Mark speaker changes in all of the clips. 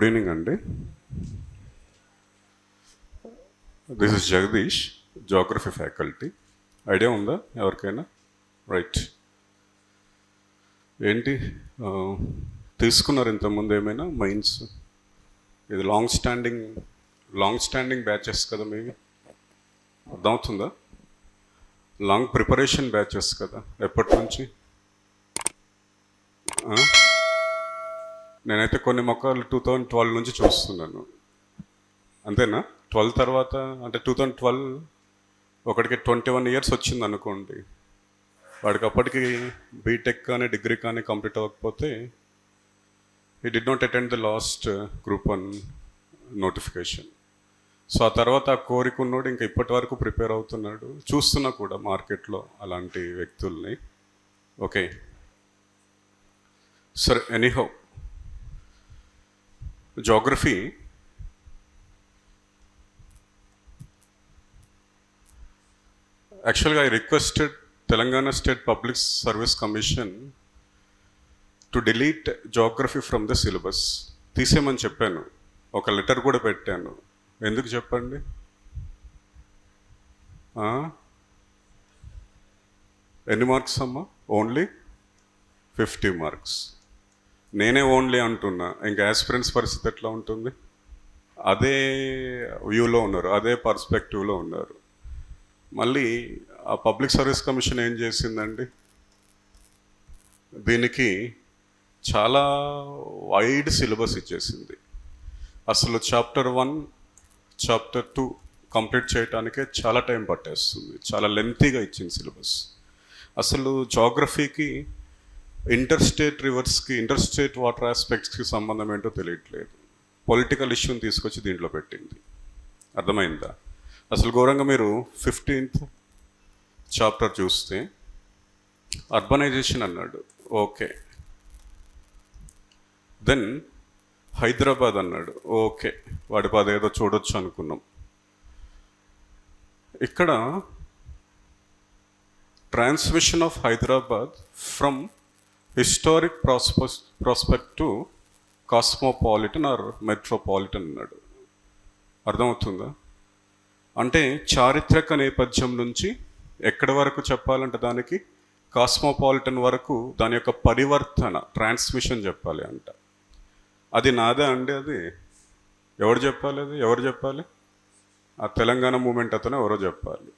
Speaker 1: Evening అండి. This is Jagadish, geography faculty. Idea ఉందా ఎవరికైనా? రైట్. ఏంటి తీసుకున్నారు ఇంతకుముందు ఏమైనా మైన్స్? ఇది లాంగ్ స్టాండింగ్ బ్యాచెస్ కదా మీవి, అర్థమవుతుందా? లాంగ్ ప్రిపరేషన్ బ్యాచెస్ కదా. ఎప్పటి నుంచి? నేనైతే కొన్ని మొక్కలు 2012 నుంచి చూస్తున్నాను. అంతేనా? 12 తర్వాత అంటే 2012 ఒకటికి 21 ఇయర్స్ వచ్చింది అనుకోండి. వాడికి అప్పటికి బీటెక్ కానీ డిగ్రీ కానీ కంప్లీట్ అవ్వకపోతే he did not attend the last group 1 notification. So ఆ తర్వాత ఆ కోరిక ఉన్నోడు ఇంకా ఇప్పటి వరకు ప్రిపేర్ అవుతున్నాడు. చూస్తున్నా కూడా మార్కెట్లో అలాంటి వ్యక్తుల్ని. ఓకే సరే, ఎనీహౌ జాగ్రఫీ యాక్చువల్గా I requested Telangana state public service commission to delete geography from the syllabus. తీసేయమని చెప్పాను, ఒక లెటర్ కూడా పెట్టాను. ఎందుకు చెప్పండి? ఎన్ని మార్క్స్ అమ్మా? Only 50 marks. నేనే ఓన్లీ అంటున్నా, ఇంకా యాస్పిరెంట్స్ పరిస్థితి ఎట్లా ఉంటుంది? అదే వ్యూలో ఉన్నారు, అదే పర్స్పెక్టివ్లో ఉన్నారు. మళ్ళీ ఆ పబ్లిక్ సర్వీస్ కమిషన్ ఏం చేసిందండి, దీనికి చాలా వైడ్ సిలబస్ ఇచ్చేసింది. అసలు చాప్టర్ 1 చాప్టర్ 2 కంప్లీట్ చేయడానికే చాలా టైం పట్టేస్తుంది, చాలా లెంతీగా ఇచ్చింది సిలబస్. అసలు జాగ్రఫీకి ఇంటర్ స్టేట్ రివర్స్కి, ఇంటర్ స్టేట్ వాటర్ ఆస్పెక్ట్స్కి సంబంధం ఏంటో తెలియట్లేదు. పొలిటికల్ ఇష్యూని తీసుకొచ్చి దీంట్లో పెట్టింది. అర్థమైందా? అసలు ఘోరంగా మీరు 15th చాప్టర్ చూస్తే అర్బనైజేషన్ అన్నాడు, ఓకే. దెన్ హైదరాబాద్ అన్నాడు, ఓకే, వాడి పద ఏదో చూడొచ్చు అనుకున్నాం. ఇక్కడ transmission of Hyderabad from historic prospect to cosmopolitan or metropolitan అన్నాడు. అర్థమవుతుందా? అంటే చారిత్రక నేపథ్యం నుంచి ఎక్కడి వరకు చెప్పాలంటే దానికి కాస్మోపాలిటన్ వరకు దాని యొక్క పరివర్తన, ట్రాన్స్మిషన్ చెప్పాలి అంట. అది నాదే అండి? అది ఎవరు చెప్పాలి? అది ఎవరు చెప్పాలి? ఆ తెలంగాణ మూమెంట్ అతను ఎవరో చెప్పాలి.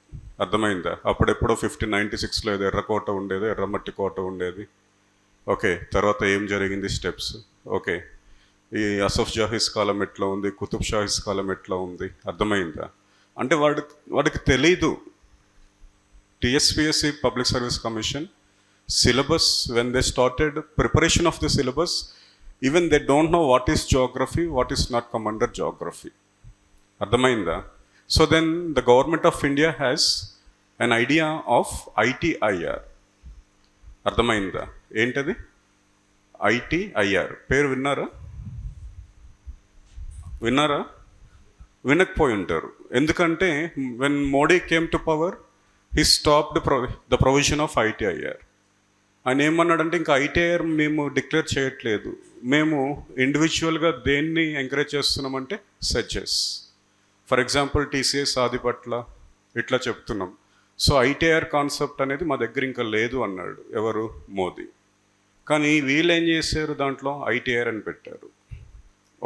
Speaker 1: అర్థమైందా? అప్పుడెప్పుడో 1596లో ఏదో ఎర్రకోట ఉండేది, ఎర్రమట్టి కోట ఉండేది. ఓకే, తర్వాత ఏం జరిగింది స్టెప్స్. ఓకే, ఈ అసఫ్ జాహీస్ కాలం ఎట్లా ఉంది, కుతుబ్ షాహీస్ కాలం ఎట్లా ఉంది. అర్థమైందా? అంటే వాడికి తెలీదు. TSPSC public service commission syllabus, when they started preparation of the syllabus, even they don't know what is geography, what is not come under geography. అర్థమైందా? So then the government of India has an idea of ITIR. అర్థమైందా? ఏంటది? ITIR పేరు విన్నారా? వినకపోయి ఉంటారు. ఎందుకంటే when Modi came to power, he stopped the provision of ITIR. ఆయన ఏమన్నాడంటే, ఇంకా ఐటీఐఆర్ మేము డిక్లేర్ చేయట్లేదు, మేము ఇండివిజువల్గా దేన్ని ఎంకరేజ్ చేస్తున్నామంటే సెచెస్. ఫర్ ఎగ్జాంపుల్ టీసీఎస్, ఆదిపట్ల ఇట్లా చెప్తున్నాం. సో ఐటీఐఆర్ కాన్సెప్ట్ అనేది మా దగ్గర ఇంకా లేదు అన్నాడు. ఎవరు? మోదీ. కానీ వీళ్ళు ఏం చేశారు, దాంట్లో ఐటీఐఆర్ అని పెట్టారు.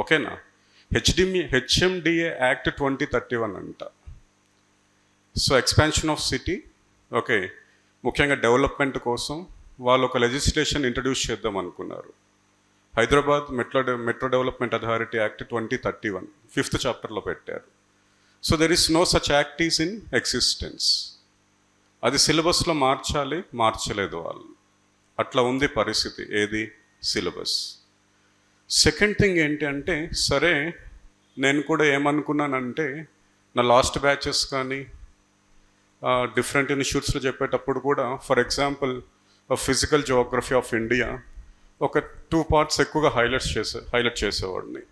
Speaker 1: ఓకేనా? హెచ్ఎండిఏ యాక్ట్ 2031 అంట. So expansion of city, okay, ముఖ్యంగా డెవలప్మెంట్ కోసం వాళ్ళు ఒక లెజిస్లేషన్ ఇంట్రడ్యూస్ చేద్దాం అనుకున్నారు. Hyderabad metro development authority act 2031 5th చాప్టర్లో పెట్టారు. So there is no such act is in existence. అది సిలబస్లో మార్చాలి, మార్చలేదు వాళ్ళు. అట్లా ఉంది పరిస్థితి. ఏది? సిలబస్. సెకండ్ థింగ్ ఏంటి అంటే, సరే నేను కూడా ఏమనుకున్నానంటే, నా లాస్ట్ బ్యాచెస్ కానీ డిఫరెంట్ ఇన్స్టిట్యూట్స్లో చెప్పేటప్పుడు కూడా, for example physical Geography of India ఒక 2 parts ఎక్కువగా హైలైట్ చేసేవాడిని.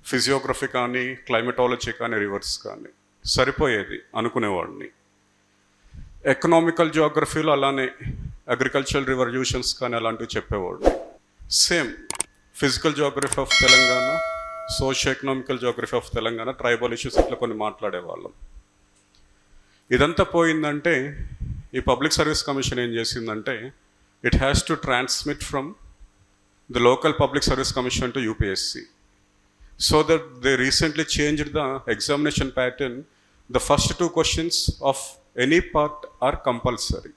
Speaker 1: ఫిజియోగ్రఫీ కానీ, క్లైమటాలజీ కానీ, రివర్స్ కానీ సరిపోయేది అనుకునేవాడిని. ఎకనామికల్ జియోగ్రఫీలో అలానే అగ్రికల్చరల్ రివల్యూషన్స్ కానీ అలాంటివి చెప్పేవాడిని. Same physical Geography of Telangana, socio economical geography of Telangana, tribal issues ఇట్లా కొన్ని మాట్లాడేవాళ్ళం. ఇదంతా పోయిందంటే ఈ పబ్లిక్ సర్వీస్ కమిషన్ ఏం చేసిందంటే it has to transmit from the local public service commission to UPSC. So that they recently changed the examination pattern. The first 2 questions of any part or compulsory.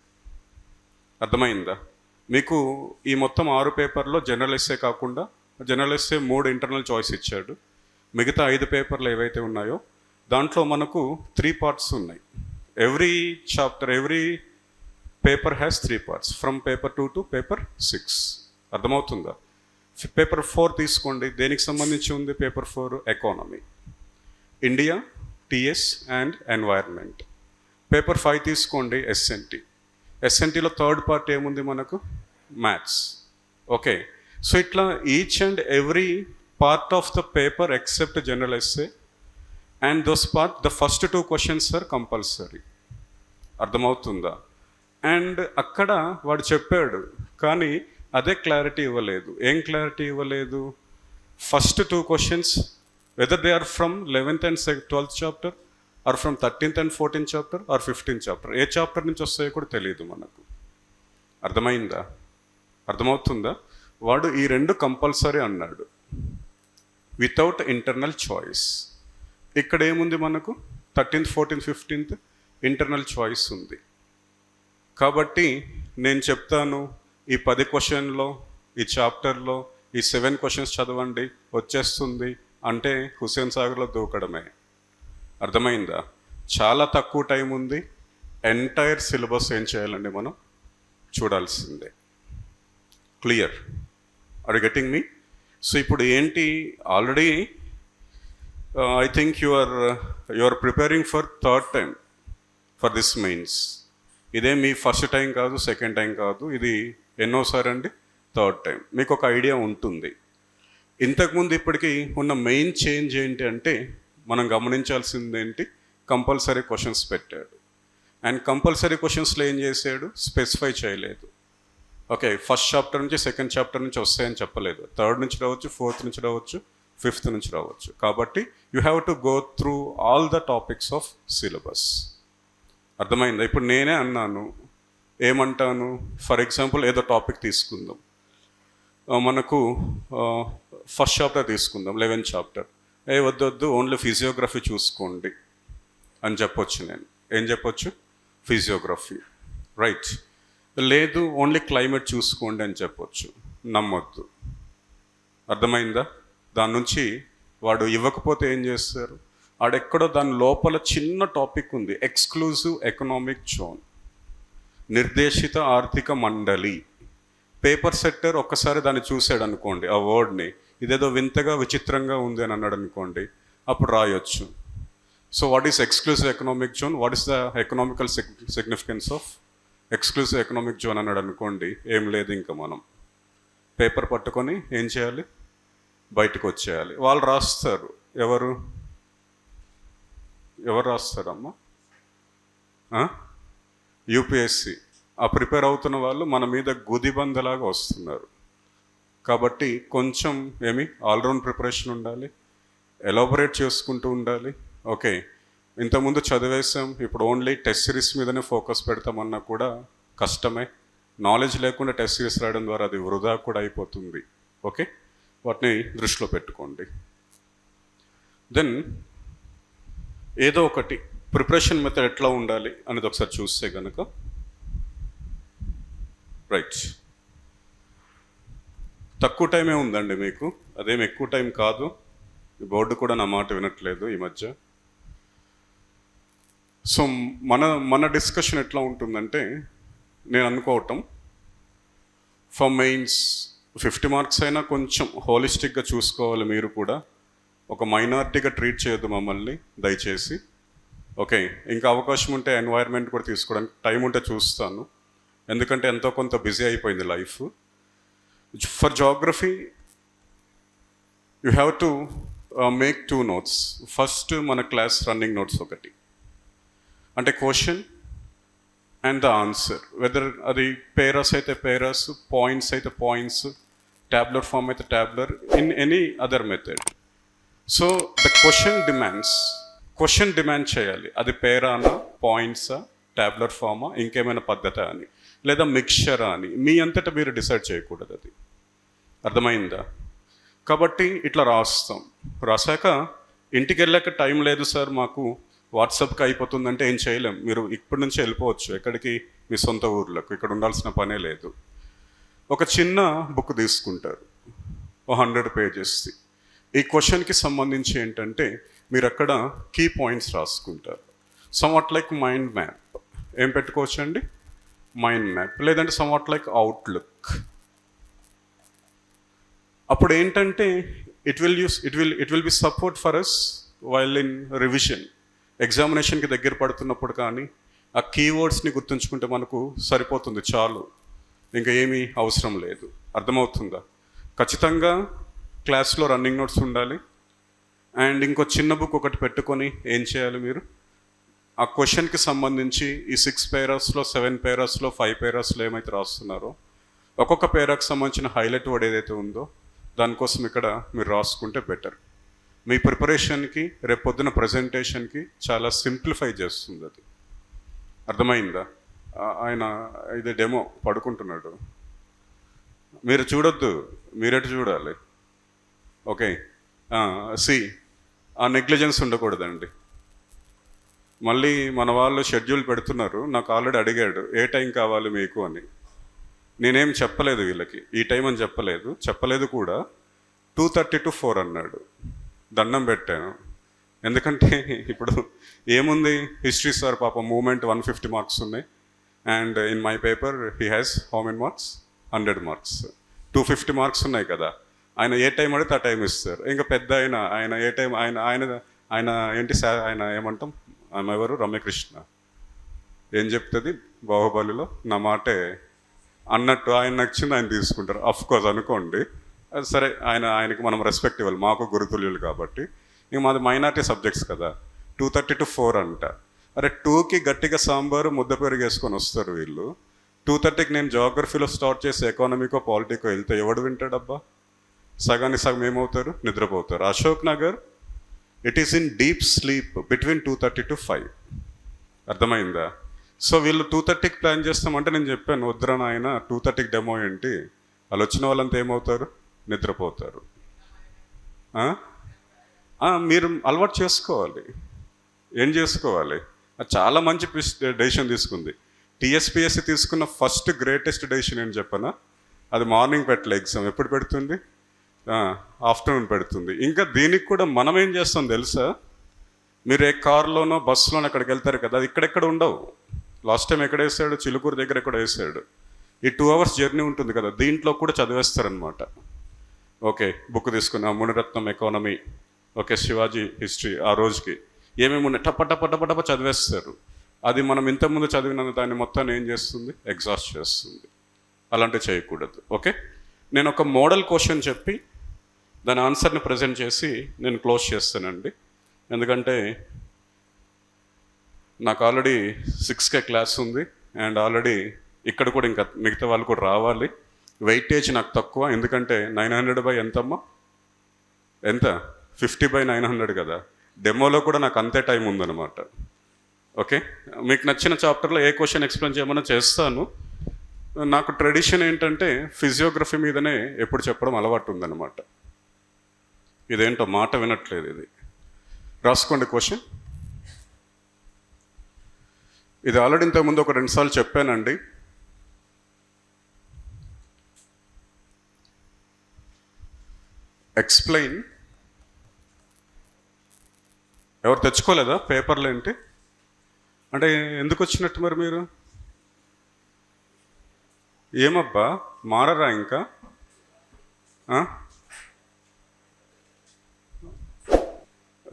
Speaker 1: అర్థమైందా? మీకు ఈ మొత్తం 6 పేపర్లో general essay కాకుండా general essay 3 internal choice ఇచ్చాడు. మిగతా 5 పేపర్లు ఏవైతే ఉన్నాయో దాంట్లో మనకు 3 parts ఉన్నాయి. Every chapter, every paper has 3 parts from paper 2 to paper 6. అర్థమవుతుందా? పేపర్ 4 తీసుకోండి, దేనికి సంబంధించి ఉంది? Paper 4 economy, India, TS and environment. Paper 5 తీసుకోండి ఎస్ఎన్టీ. ఎస్ఎన్టీలో 3rd part ఏముంది మనకు? మ్యాథ్స్. ఓకే, సో ఇట్లా each and every part of the paper except general essay and those part the first 2 questions are compulsory. అర్థమవుతుందా? అండ్ అక్కడ వాడు చెప్పాడు, కానీ అదే క్లారిటీ ఇవ్వలేదు. ఏం క్లారిటీ ఇవ్వలేదు? First 2 questions whether they are from 11th and 12th chapter are from 13th and 14th chapter are 15th chapter, ఏ చాప్టర్ నుంచి వస్తాయో కూడా తెలియదు మనకు. అర్థమైందా? అర్థమవుతుందా? వాడు ఈ 2 కంపల్సరీ అన్నాడు వితౌట్ ఇంటర్నల్ చాయిస్. ఇక్కడ ఏముంది మనకు? 13th, 14th, 15th internal choice ఉంది. కాబట్టి నేను చెప్తాను, ఈ 10 questionలో, ఈ చాప్టర్లో ఈ 7 questions చదవండి వచ్చేస్తుంది అంటే హుస్సేన్ సాగర్లో దూకడమే. అర్థమైందా? చాలా తక్కువ టైం ఉంది. ఎంటైర్ సిలబస్ ఏం చేయాలండి మనం చూడాల్సిందే. Clear? Are you getting me? So ఇప్పుడు ఏంటి, already I think you are preparing for 3rd time for this mains. ఇదే మీ ఫస్ట్ టైం కాదు, సెకండ్ టైం కాదు, ఇది ఎన్నోసారి అండి? 3rd time. మీకు ఒక ఐడియా ఉంటుంది. ఇంతకుముందు ఇప్పటికీ ఉన్న మెయిన్ చేంజ్ ఏంటి అంటే మనం గమనించాల్సింది ఏంటి? కంపల్సరీ క్వశ్చన్స్ పెట్టాడు. అండ్ కంపల్సరీ క్వశ్చన్స్లో ఏం చేశాడు? స్పెసిఫై చేయలేదు. ఓకే, ఫస్ట్ చాప్టర్ నుంచి సెకండ్ చాప్టర్ నుంచి వస్తాయని చెప్పలేదు. 3rd నుంచి రావచ్చు, 4th నుంచి రావచ్చు, 5th నుంచి రావచ్చు. కాబట్టి you have to go through all the topics of syllabus. అర్థమైందా? ఇప్పుడు నేనే అన్నాను, ఏమంటాను? ఫర్ ఎగ్జాంపుల్ ఏదో టాపిక్ తీసుకుందాం, మనకు ఫస్ట్ చాప్టర్ తీసుకుందాం, 11th chapter. వద్దు ఓన్లీ ఫిజియోగ్రఫీ చూసుకోండి అని చెప్పొచ్చు. నేను ఏం చెప్పొచ్చు? Physiography, right. లేదు ఓన్లీ క్లైమేట్ చూసుకోండి అని చెప్పొచ్చు. నమ్మొద్దు. అర్థమైందా? దాని నుంచి వాడు ఇవ్వకపోతే ఏం చేస్తారు? ఆడెక్కడో దాని లోపల చిన్న టాపిక్ ఉంది, ఎక్స్క్లూజివ్ ఎకనామిక్ జోన్, నిర్దేశిత ఆర్థిక మండలి. పేపర్ సెట్టర్ ఒక్కసారి దాన్ని చూసాడు అనుకోండి, ఆ వర్డ్ని, ఇదేదో వింతగా విచిత్రంగా ఉంది అని అన్నాడు అనుకోండి, అప్పుడు రాయొచ్చు. So what is exclusive economic zone, what is the economical significance of exclusive economic zone అన్నాడు అనుకోండి, ఏం లేదు, ఇంకా మనం పేపర్ పట్టుకొని ఏం చేయాలి? బయటకు వచ్చేయాలి. వాళ్ళు రాస్తారు. ఎవరు రాస్తారమ్మా? యూపీఎస్సి. ఆ ప్రిపేర్ అవుతున్న వాళ్ళు మన మీద గుదిబందలాగా వస్తున్నారు. కాబట్టి కొంచెం ఆల్రౌండ్ ప్రిపరేషన్ ఉండాలి, ఎలాబొరేట్ చేసుకుంటూ ఉండాలి. ఓకే, ఇంతకుముందు చదివేసాం, ఇప్పుడు ఓన్లీ టెస్ట్ సిరీస్ మీదనే ఫోకస్ పెడతామన్నా కూడా కష్టమే. నాలెడ్జ్ లేకుండా టెస్ట్ సిరీస్ రాయడం ద్వారా అది వృధా కూడా అయిపోతుంది. ఓకే, వాటిని దృష్టిలో పెట్టుకోండి. దెన్ ఏదో ఒకటి ప్రిపరేషన్ మెథడ్ ఎట్లా ఉండాలి అనేది ఒకసారి చూస్తే కనుక, రైట్, తక్కువ టైమే ఉందండి మీకు, అదేం ఎక్కువ టైం కాదు. ఈ బోర్డు కూడా నా మాట వినట్లేదు ఈ మధ్య. సో మన డిస్కషన్ ఎట్లా ఉంటుందంటే, నేను అనుకోవటం ఫర్ మెయిన్స్ 50 marks అయినా కొంచెం హోలిస్టిక్గా చూసుకోవాలి. మీరు కూడా ఒక మైనారిటీగా ట్రీట్ చేయొద్దు మమ్మల్ని దయచేసి. ఓకే, ఇంకా అవకాశం ఉంటే ఎన్వైర్న్మెంట్ కూడా తీసుకోవడానికి టైం ఉంటే చూస్తాను, ఎందుకంటే ఎంతో కొంత బిజీ అయిపోయింది life. For geography you have to make 2 notes. First మన క్లాస్ రన్నింగ్ నోట్స్ ఒకటి, అంటే question and the answer, whether అది పేరాస్ అయితే పేరాస్, పాయింట్స్ అయితే పాయింట్స్, ట్యాబ్లర్ ఫామ్ అయితే tabular, in any other method. So the question demand చేయాలి, అది పేరానా, పాయింట్సా, tabular Fama, ఇంకేమైనా పద్ధత అని, లేదా మిక్చరా అని మీ అంతటా మీరు డిసైడ్ చేయకూడదు. అది అర్థమైందా? కాబట్టి ఇట్లా రాసాక ఇంటికి వెళ్ళాక టైం లేదు సార్ మాకు వాట్సాప్కి అయిపోతుందంటే ఏం చేయలేం. మీరు ఇప్పటి నుంచి వెళ్ళిపోవచ్చు ఎక్కడికి, మీ సొంత ఊర్లకు, ఇక్కడ ఉండాల్సిన పనే లేదు. ఒక చిన్న బుక్ తీసుకుంటారు 100 పేజెస్ది. ఈ క్వశ్చన్కి సంబంధించి ఏంటంటే మీరు అక్కడ కీ పాయింట్స్ రాసుకుంటారు. సమ్వాట్ లైక్ మైండ్ మ్యాప్ ఏం పెట్టుకోవచ్చు అండి, మైండ్ మ్యాప్, లేదంటే సమ్వాట్ లైక్ అవుట్లుక్. అప్పుడు ఏంటంటే it will be support for us while in revision. ఎగ్జామినేషన్కి దగ్గర పడుతున్నప్పుడు కానీ ఆ కీవర్డ్స్ని గుర్తుంచుకుంటే మనకు సరిపోతుంది, చాలు, ఇంకా ఏమీ అవసరం లేదు. అర్థమవుతుందా? ఖచ్చితంగా క్లాస్లో రన్నింగ్ నోట్స్ ఉండాలి. అండ్ ఇంకో చిన్న బుక్ ఒకటి పెట్టుకొని ఏం చేయాలి, మీరు ఆ క్వశ్చన్కి సంబంధించి ఈ 6 పేరాస్లో 7 పేరాస్లో 5 పేరాస్లో ఏమైతే రాస్తున్నారో ఒక్కొక్క పేరాకు సంబంధించిన హైలైట్ వర్డ్ ఏదైతే ఉందో దానికోసం ఇక్కడ మీరు రాసుకుంటే బెటర్. మీ ప్రిపరేషన్కి, రేపు పొద్దున ప్రజెంటేషన్కి చాలా సింప్లిఫై చేస్తుంది అది. అర్థమైందా? ఆయన ఇది డెమో పడుకుంటున్నాడు, మీరు చూడొద్దు, మీరెటు చూడాలి. ఓకే, ఆ నెగ్లిజెన్స్ ఉండకూడదండి. మళ్ళీ మన వాళ్ళు షెడ్యూల్ పెడుతున్నారు, నాకు ఆల్రెడీ అడిగాడు ఏ టైం కావాలి మీకు అని. నేనేం చెప్పలేదు వీళ్ళకి ఈ టైం అని చెప్పలేదు కూడా. 2:30 to 4 అన్నాడు. దండం పెట్టాను, ఎందుకంటే ఇప్పుడు ఏముంది, హిస్టరీ సార్ పాపం మూమెంట్ 150 మార్క్స్ ఉన్నాయి. And in my paper he has how many marks, 100 marks, 250 marks ఉన్నాయి కదా. ఆయన ఏ టైం అడిగితే ఆ టైం ఇస్తారు. ఇంకా పెద్ద ఆయన ఏ టైం, ఆయన ఏంటి ఆయన ఏమంటాం, ఆమె ఎవరు, రమ్యకృష్ణ ఏం చెప్తుంది బాహుబలిలో, నా మాటే అన్నట్టు ఆయన నచ్చింది ఆయన తీసుకుంటారు. అఫ్కోర్స్ అనుకోండి, సరే, ఆయనకి మనం రెస్పెక్ట్ ఇవ్వాలి, మాకు గురుతుల్యులు కాబట్టి. ఇంక మాది మైనార్టీ సబ్జెక్ట్స్ కదా. 2:30 to 4 అంట. అరే 2కి గట్టిగా సాంబారు ముద్ద పెరుగు వేసుకొని వస్తారు వీళ్ళు. 2:30కి నేను జాగ్రఫీలో స్టార్ట్ చేసి ఎకానమీకో పాలిటికో వెళ్తే ఎవడు వింటాడబ్బా? సగానికి సగం ఏమవుతారు, నిద్రపోతారు. Ashok Nagar it is in deep sleep between 2:30 to 5. అర్థమైందా? సో వీళ్ళు 2:30కి ప్లాన్ చేస్తామంటే నేను చెప్పాను, వద్దురా నాయన 2:30కి డెమో ఏంటి, వాళ్ళు వచ్చిన వాళ్ళంతా ఏమవుతారు, నిద్రపోతారు. మీరు అలవాటు చేసుకోవాలి. ఏం చేసుకోవాలి? చాలా మంచి డెసిషన్ తీసుకుంది. టీఎస్పీఎస్సీ తీసుకున్న ఫస్ట్ గ్రేటెస్ట్ డెసిషన్ ఏం చెప్పనా, అది మార్నింగ్ పెట్టలే ఎగ్జామ్. ఎప్పుడు పెడుతుంది? ఆఫ్టర్నూన్ పెడుతుంది. ఇంకా దీనికి కూడా మనం ఏం చేస్తాం తెలుసా, మీరు ఏ కార్లోనో బస్సులోనో అక్కడికి వెళ్తారు కదా, అది ఇక్కడెక్కడ ఉండవు. లాస్ట్ టైం ఎక్కడ వేసాడు, చిలుకూరు దగ్గర ఎక్కడ వేసాడు. ఈ 2 hours జర్నీ ఉంటుంది కదా, దీంట్లో కూడా చదివేస్తారనమాట. ఓకే, బుక్ తీసుకున్నా, Muniratnam economy, okay, Shivaji history, ఆ రోజుకి ఏమేమి ఉన్నాయి టప్ప చదివేస్తారు. అది మనం ఇంతకుముందు చదివిన దాన్ని మొత్తాన్ని ఏం చేస్తుంది, ఎగ్జాస్ట్ చేస్తుంది. అలాంటివి చేయకూడదు. ఓకే, నేను ఒక మోడల్ క్వశ్చన్ చెప్పి దాని ఆన్సర్ని ప్రజెంట్ చేసి నేను క్లోజ్ చేస్తానండి. ఎందుకంటే నాకు ఆల్రెడీ 6K క్లాస్ ఉంది. అండ్ ఆల్రెడీ ఇక్కడ కూడా ఇంకా మిగతా వాళ్ళు కూడా రావాలి. వెయిటేజ్ నాకు తక్కువ, ఎందుకంటే 900 ఎంతమ్మా, ఎంత 50/900 కదా. డెమోలో కూడా నాకు అంతే టైం ఉందన్నమాట. ఓకే, మీకు నచ్చిన చాప్టర్లో ఏ క్వశ్చన్ ఎక్స్ప్లెయిన్ చేయమన్నా చేస్తాను. నాకు ట్రెడిషన్ ఏంటంటే ఫిజియోగ్రఫీ మీదనే ఎప్పుడు చెప్పడం అలవాటు ఉందన్నమాట. ఇదేంటో మాట వినట్లేదు. ఇది రాసుకోండి క్వశ్చన్. ఇది ఆల్రెడీ ఇంతకుముందు ఒక 2 సార్లు చెప్పానండి. ఎక్స్ప్లెయిన్. ఎవరు తెచ్చుకోలేదా పేపర్లు? ఏంటి అంటే ఎందుకు వచ్చినట్టు మరి మీరు? ఏమబ్బా మారరా ఇంకా?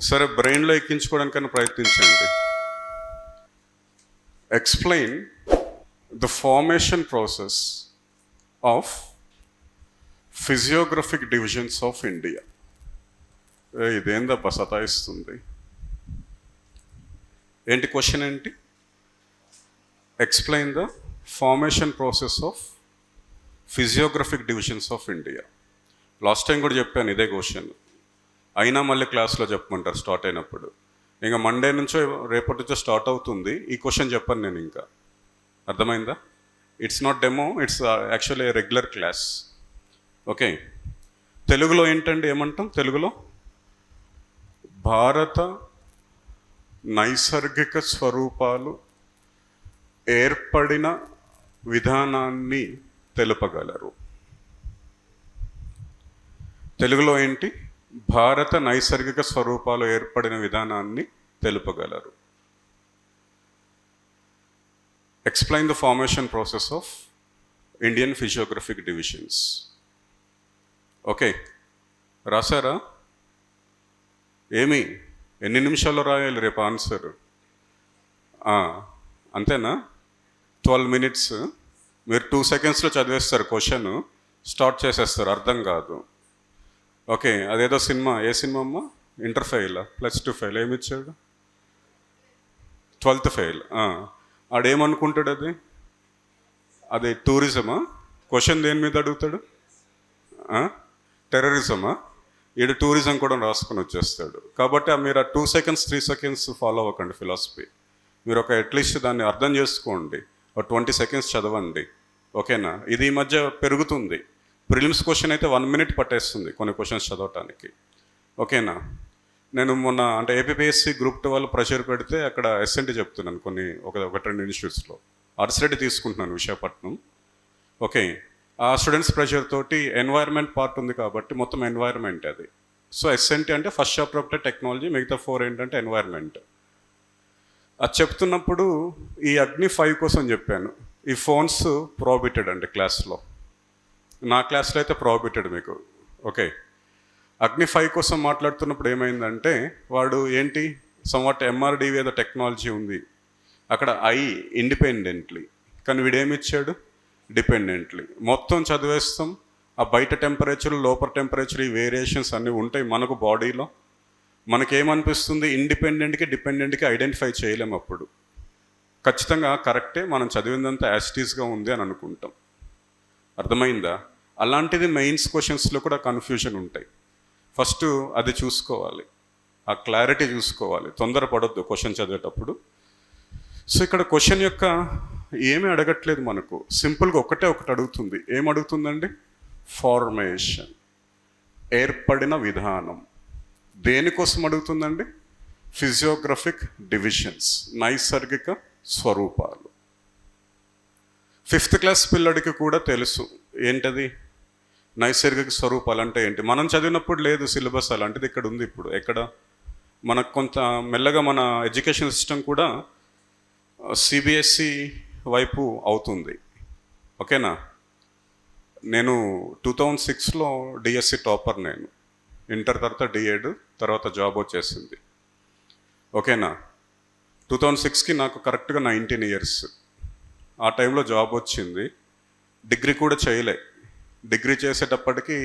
Speaker 1: సరే, బ్రెయిన్లో ఎక్కించుకోవడానికైనా ప్రయత్నించండి. Explain the formation process of physiographic divisions of India. ఇదేందబ్బా సతాయిస్తుంది? ఏంటి క్వశ్చన్ ఏంటి? Explain the formation process of physiographic divisions of India. Last time కూడా చెప్పాను ఇదే క్వశ్చన్. అయినా మళ్ళీ క్లాస్లో చెప్పమంటారు స్టార్ట్ అయినప్పుడు. ఇంకా మండే నుంచో రేపటి నుంచో స్టార్ట్ అవుతుంది, ఈ క్వశ్చన్ చెప్పను నేను ఇంకా. అర్థమైందా? It's not demo, it's actually regular class. Okay, తెలుగులో ఏంటండి ఏమంటాం? తెలుగులో భారత నైసర్గిక స్వరూపాలు ఏర్పడిన విధానాన్ని తెలుపగలరు. తెలుగులో ఏంటి? భారత నైసర్గిక స్వరూపాలు ఏర్పడిన విధానాన్ని తెలుపగలరు. Explain the formation process of Indian physiographic divisions. Okay, రాశారా? ఏమి, ఎన్ని నిమిషాల్లో రాయాలి రేపు ఆన్సర్? అంతేనా? 12 minutes. మీరు 2 secondsలో చదివేస్తారు, క్వశ్చన్ స్టార్ట్ చేసేస్తారు, అర్థం కాదు. ఓకే, అదేదో సినిమా, ఏ సినిమా అమ్మా? ఇంటర్ ఫెయిల్, +2 ఫెయిల్, ఏమి ఇచ్చాడు? 12th fail. ఆడేమనుకుంటాడు? అది టూరిజమా? క్వశ్చన్ దేని మీద అడుగుతాడు? టెర్రరిజమా? ఈడు టూరిజం కూడా రాసుకొని వచ్చేస్తాడు. కాబట్టి మీరు ఆ 2 seconds 3 seconds ఫాలో అవ్వకండి ఫిలాసఫీ. మీరు ఒక అట్లీస్ట్ దాన్ని అర్థం చేసుకోండి, ఒక 20 seconds చదవండి. ఓకేనా? ఇది ఈ మధ్య పెరుగుతుంది. ప్రిలిమ్స్ క్వశ్చన్ అయితే 1 minute పట్టేస్తుంది కొన్ని క్వశ్చన్స్ చదవటానికి. ఓకేనా? నేను మొన్న అంటే ఏపీపీఎస్సీ గ్రూప్ 2 వాళ్ళు ప్రెషర్ పెడితే అక్కడ ఎస్ఎన్టీ చెప్తున్నాను కొన్ని ఒకటి 2 ఇన్స్టిట్యూట్స్లో. అర్సిరెడ్డి తీసుకుంటున్నాను విశాఖపట్నం. ఓకే, ఆ స్టూడెంట్స్ ప్రెషర్ తోటి ఎన్వైర్న్మెంట్ పార్ట్ ఉంది కాబట్టి మొత్తం ఎన్వైర్న్మెంట్ అది. సో ఎస్ఎన్టీ అంటే ఫస్ట్ చాప్టర్ ఒకటే టెక్నాలజీ, మిగతా 4 ఏంటంటే ఎన్వైర్న్మెంట్. అది చెప్తున్నప్పుడు ఈ అగ్ని 5 కోసం చెప్పాను. ఈ ఫోన్స్ ప్రోహిబిటెడ్ అండి క్లాస్లో. నా క్లాస్లో అయితే ప్రోహిబిటెడ్ మీకు. ఓకే, అగ్ని 5 కోసం మాట్లాడుతున్నప్పుడు ఏమైందంటే వాడు ఏంటి సమ్వాట్ ఎంఆర్డీవీ ఏదో టెక్నాలజీ ఉంది అక్కడ, ఇండిపెండెంట్లీ, కానీ వీడేమిచ్చాడు? డిపెండెంట్లీ. మొత్తం చదివేస్తాం, ఆ బయట టెంపరేచర్ లోపల టెంపరేచర్ ఈ వేరియేషన్స్ అన్నీ ఉంటాయి మనకు బాడీలో. మనకేమనిపిస్తుంది? ఇండిపెండెంట్కి డిపెండెంట్కి ఐడెంటిఫై చేయలేము. అప్పుడు ఖచ్చితంగా కరెక్టే, మనం చదివిందంతా యాస్టీస్గా ఉంది అని అనుకుంటాం. అర్థమైందా? అలాంటిది మెయిన్స్ క్వశ్చన్స్లో కూడా కన్ఫ్యూజన్ ఉంటాయి. ఫస్ట్ అది చూసుకోవాలి, ఆ క్లారిటీ చూసుకోవాలి, తొందరపడొద్దు క్వశ్చన్ చదివేటప్పుడు. సో ఇక్కడ క్వశ్చన్ యొక్క ఏమీ అడగట్లేదు మనకు, సింపుల్గా ఒకటి అడుగుతుంది. ఏం అడుగుతుందండి? ఫార్మేషన్, ఏర్పడిన విధానం. దేనికోసం అడుగుతుందండి? ఫిజియోగ్రఫిక్ డివిజన్స్, నైసర్గిక స్వరూపాలు. 5th class పిల్లడికి కూడా తెలుసు ఏంటది నైసర్గిక స్వరూపాలు అంటే ఏంటి. మనం చదివినప్పుడు లేదు సిలబస్ అలాంటిది, ఇక్కడ ఉంది. ఇప్పుడు ఎక్కడ మనకు కొంత మెల్లగా మన ఎడ్యుకేషన్ సిస్టమ్ కూడా సిబిఎస్ఈ వైపు అవుతుంది. ఓకేనా? నేను 2006లో డిఎస్సి టాపర్. నేను ఇంటర్ తర్వాత డిఎడ్, తర్వాత జాబ్ వచ్చేసింది. ఓకేనా? 2006కి నాకు కరెక్ట్గా 19 years. ఆ టైంలో జాబ్ వచ్చింది. డిగ్రీ కూడా చేయలే. డిగ్రీ చేసేటప్పటికి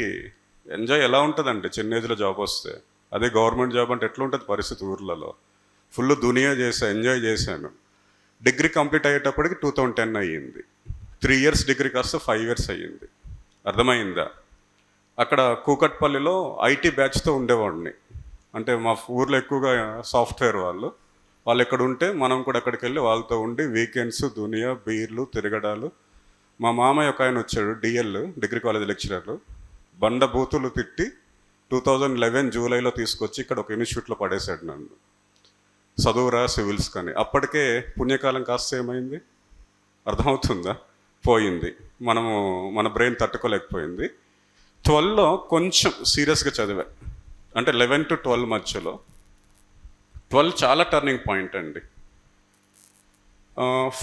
Speaker 1: ఎంజాయ్ ఎలా ఉంటుందంటే, చిన్న ఏజ్లో జాబ్ వస్తే, అదే గవర్నమెంట్ జాబ్ అంటే ఎట్లా ఉంటుంది పరిస్థితి ఊర్లలో. ఫుల్ దునియా చేశాను, ఎంజాయ్ చేశాను. డిగ్రీ కంప్లీట్ అయ్యేటప్పటికి 2010 అయ్యింది. 3 years డిగ్రీ కాస్త 5 years అయ్యింది. అర్థమైందా? అక్కడ కూకట్పల్లిలో ఐటీ బ్యాచ్తో ఉండేవాడిని. అంటే మా ఊర్లో ఎక్కువగా సాఫ్ట్వేర్ వాళ్ళు ఎక్కడ ఉంటే మనం కూడా అక్కడికి వెళ్ళి వాళ్ళతో ఉండి వీకెండ్స్ దునియా బీర్లు తిరగడాలు. మా మామయ్య ఒక ఆయన వచ్చాడు, డిఎల్ డిగ్రీ కాలేజ్ లెక్చరర్. బండ బూతులు తిట్టి 2011 జూలైలో తీసుకొచ్చి ఇక్కడ ఒక ఇన్స్టిట్యూట్లో పడేశాడు నన్ను. చదువురా సివిల్స్ కానీ. అప్పటికే పుణ్యకాలం కాస్త ఏమైంది అర్థమవుతుందా? పోయింది. మన బ్రెయిన్ తట్టుకోలేకపోయింది. 12లో కొంచెం సీరియస్గా చదివా, అంటే 11 to 12 మధ్యలో. 12 చాలా టర్నింగ్ పాయింట్ అండి.